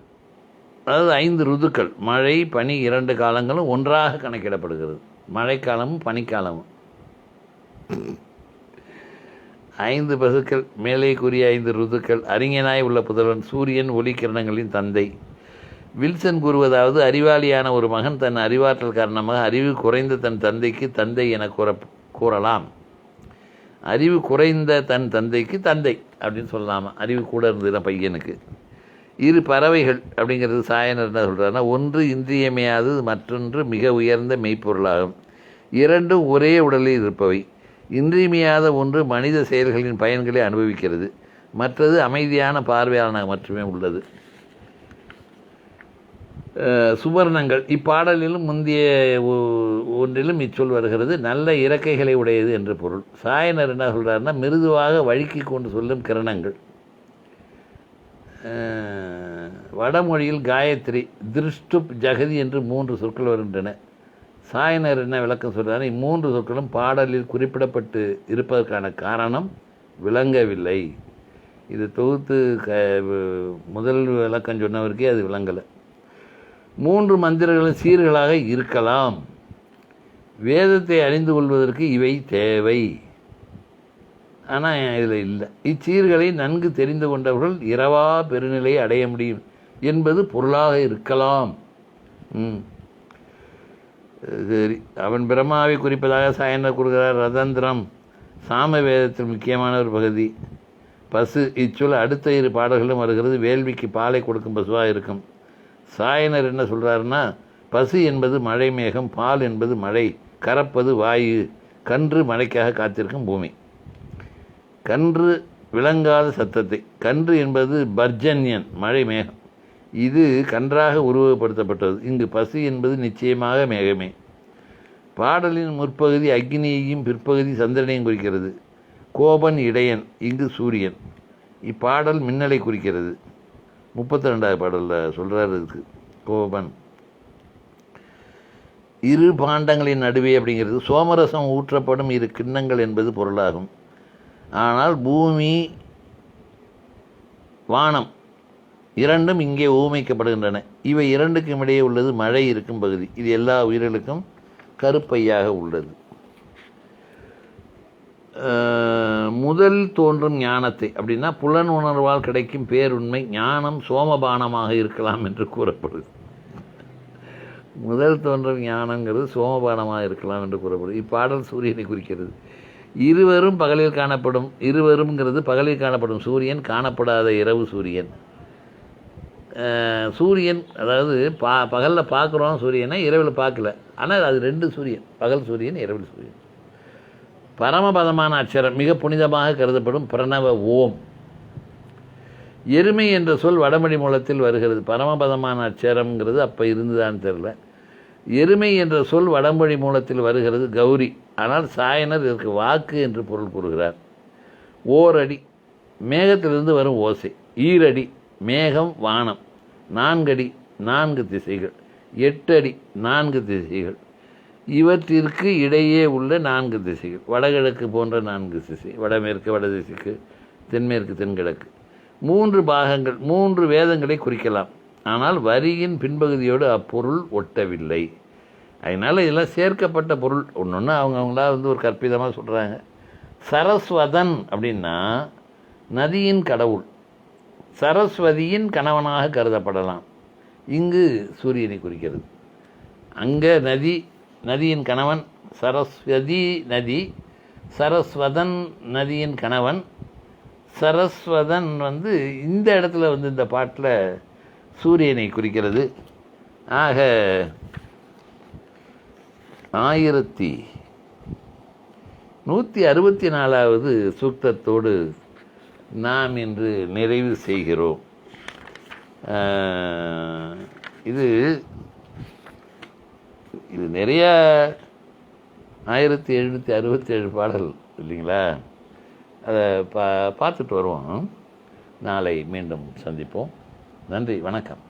அதாவது 5 ருதுக்கள், மழை பனி 2 காலங்களும் ஒன்றாக கணக்கிடப்படுகிறது. மழைக்காலமும் பனிக்காலமும். 5 பசுக்கள், மேலே கூறிய 5 ருதுக்கள். அறிஞனாய் உள்ள புதல்வன் சூரியன், ஒளிக்கிரணங்களின் தந்தை. வில்சன் கூறுவதாவது, அறிவாளியான ஒரு மகன் தன் அறிவாற்றல் காரணமாக அறிவு குறைந்த தன் தந்தைக்கு தந்தை என கூறலாம். அறிவு குறைந்த தன் தந்தைக்கு தந்தை அப்படின்னு சொல்லலாமா? அறிவு கூட இருந்ததுன்னா பையனுக்கு. 2 பறவைகள் அப்படிங்கிறது சாயனர் என்ன சொல்கிறாருன்னா, ஒன்று இன்றியமையாதது, மற்றொன்று மிக உயர்ந்த மெய்ப்பொருளாகும். 2ம் ஒரே உடலில் இருப்பவை. இன்றியமையாத ஒன்று மனித செயல்களின் பயன்களை அனுபவிக்கிறது, மற்றது அமைதியான பார்வையாளனாக மட்டுமே உள்ளது. சுவர்ணங்கள் இப்பாடலிலும் முந்தைய ஒன்றிலும் இச்சொல் வருகிறது. நல்ல இறக்கைகளை உடையது என்று பொருள். சாயனர் என்ன சொல்கிறாருன்னா, மிருதுவாக வழுக்கி கொண்டு சொல்லும் கிரணங்கள். வடமொழியில் காயத்ரி, திருஷ்டுப், ஜகதி என்று 3 சொற்கள் வருகின்றன. சாயனர் என்ன விளக்கம் சொல்கிறார், 3 சொற்களும் பாடலில் குறிப்பிடப்பட்டு இருப்பதற்கான காரணம் விளங்கவில்லை. இது தொகுத்து முதல் விளக்கம் சொன்னவருக்கே அது விளங்கலை. 3 மந்திரங்களும் சீர்களாக இருக்கலாம். வேதத்தை அறிந்து கொள்வதற்கு இவை தேவை, ஆனால் இதில் இல்லை. இச்சீர்களை நன்கு தெரிந்து கொண்டவர்கள் இரவா பெருநிலையை அடைய முடியும் என்பது பொருளாக இருக்கலாம். சரி, அவன் பிரம்மாவை குறிப்பதாக சாயனர் கூறுகிறார். ரதந்திரம் சாம வேதத்தில் முக்கியமான ஒரு பகுதி. பசு இச்சொல் அடுத்த இரு பாடல்களும் வருகிறது. வேள்விக்கு பாலை கொடுக்கும் பசுவாக இருக்கும். சாயனர் என்ன சொல்கிறாருன்னா, பசு என்பது மழை மேகம், பால் என்பது மழை, கறப்பது வாயு, கன்று மழைக்காக காத்திருக்கும் பூமி. கன்று விளங்காத சத்தத்தை, கன்று என்பது பர்ஜன்யன் மழை மேகம், இது கன்றாக உருவகப்படுத்தப்பட்டது. இங்கு பசு என்பது நிச்சயமாக மேகமே. பாடலின் முற்பகுதி அக்னியையும் பிற்பகுதி சந்திரனையும் குறிக்கிறது. கோபன் இடையன், இங்கு சூரியன். இப்பாடல் மின்னலை குறிக்கிறது. 32வது பாடலில் சொல்கிறாரு இதுக்கு கோபன். இரு பாண்டங்களின் நடுவே அப்படிங்கிறது சோமரசம் ஊற்றப்படும் இரு கிண்ணங்கள் என்பது பொருளாகும். ஆனால் பூமி வானம் இரண்டும் இங்கே ஊமைக்கப்படுகின்றன. இவை இரண்டுக்கும் இடையே உள்ளது மழை இருக்கும் பகுதி. இது எல்லா உயிர்களுக்கும் கருப்பையாக உள்ளது. முதல் தோன்றும் ஞானத்தை அப்படின்னா புலன் உணர்வால் கிடைக்கும் பேருண்மை ஞானம் சோமபானமாக இருக்கலாம் என்று கூறப்படுது. முதல் தோன்றும் ஞானங்கிறது சோமபானமாக இருக்கலாம் என்று கூறப்படுது. இப்பாடல் சூரியனை குறிக்கிறது. இருவரும் பகலில் காணப்படும், இருவருங்கிறது பகலில் காணப்படும் சூரியன், காணப்படாத இரவு சூரியன். சூரியன் அதாவது பகலில் பார்க்குறோம் சூரியனை, இரவில் பார்க்கல. ஆனால் அது ரெண்டு சூரியன், பகல் சூரியன், இரவில் சூரியன். பரமபதமான அட்சரம் மிக புனிதமாக கருதப்படும் பிரணவ ஓம். எருமை என்ற சொல் வடமொழி மூலத்தில் வருகிறது. பரமபதமான அட்சரம்ங்கிறது அப்போ இருந்துதான்னு தெரில. எருமை என்ற சொல் வடமொழி மூலத்தில் வருகிறது கௌரி. ஆனால் சாயனர் இதற்கு வாக்கு என்று பொருள் கூறுகிறார். ஓரடி மேகத்திலிருந்து வரும் ஓசை. ஈரடி மேகம் வானம். 4 அடி 4 திசைகள். 8 அடி 4 திசைகள். இவற்றிற்கு இடையே உள்ள 4 திசைகள். வடகிழக்கு போன்ற 4 திசை, வடமேற்கு வடதிசைக்கு, தென்மேற்கு தென்கிழக்கு. 3 பாகங்கள், 3 வேதங்களை குறிக்கலாம். ஆனால் வரியின் பின்பகுதியோடு அப்பொருள் ஒட்டவில்லை. அதனால் இதெல்லாம் சேர்க்கப்பட்ட பொருள். ஒன்று அவங்கவுங்களா ஒரு கற்பிதமாக சொல்கிறாங்க. சரஸ்வதன் அப்படின்னா நதியின் கடவுள், சரஸ்வதியின் கணவனாக கருதப்படலாம். இங்கு சூரியனை குறிக்கிறது. அங்கே நதியின் கணவன் சரஸ்வதி நதி, சரஸ்வதன் நதியின் கணவன். சரஸ்வதன் இந்த இடத்துல இந்த பாட்டில் சூரியனை குறிக்கிறது. ஆக 1164வது சூக்தத்தோடு நாம் இன்று நிறைவு செய்கிறோம். இது நிறைய 1767 பாடல் இல்லைங்களா? அதை பார்த்துட்டு வருவோம். நாளை மீண்டும் சந்திப்போம். நன்றி, வணக்கம்.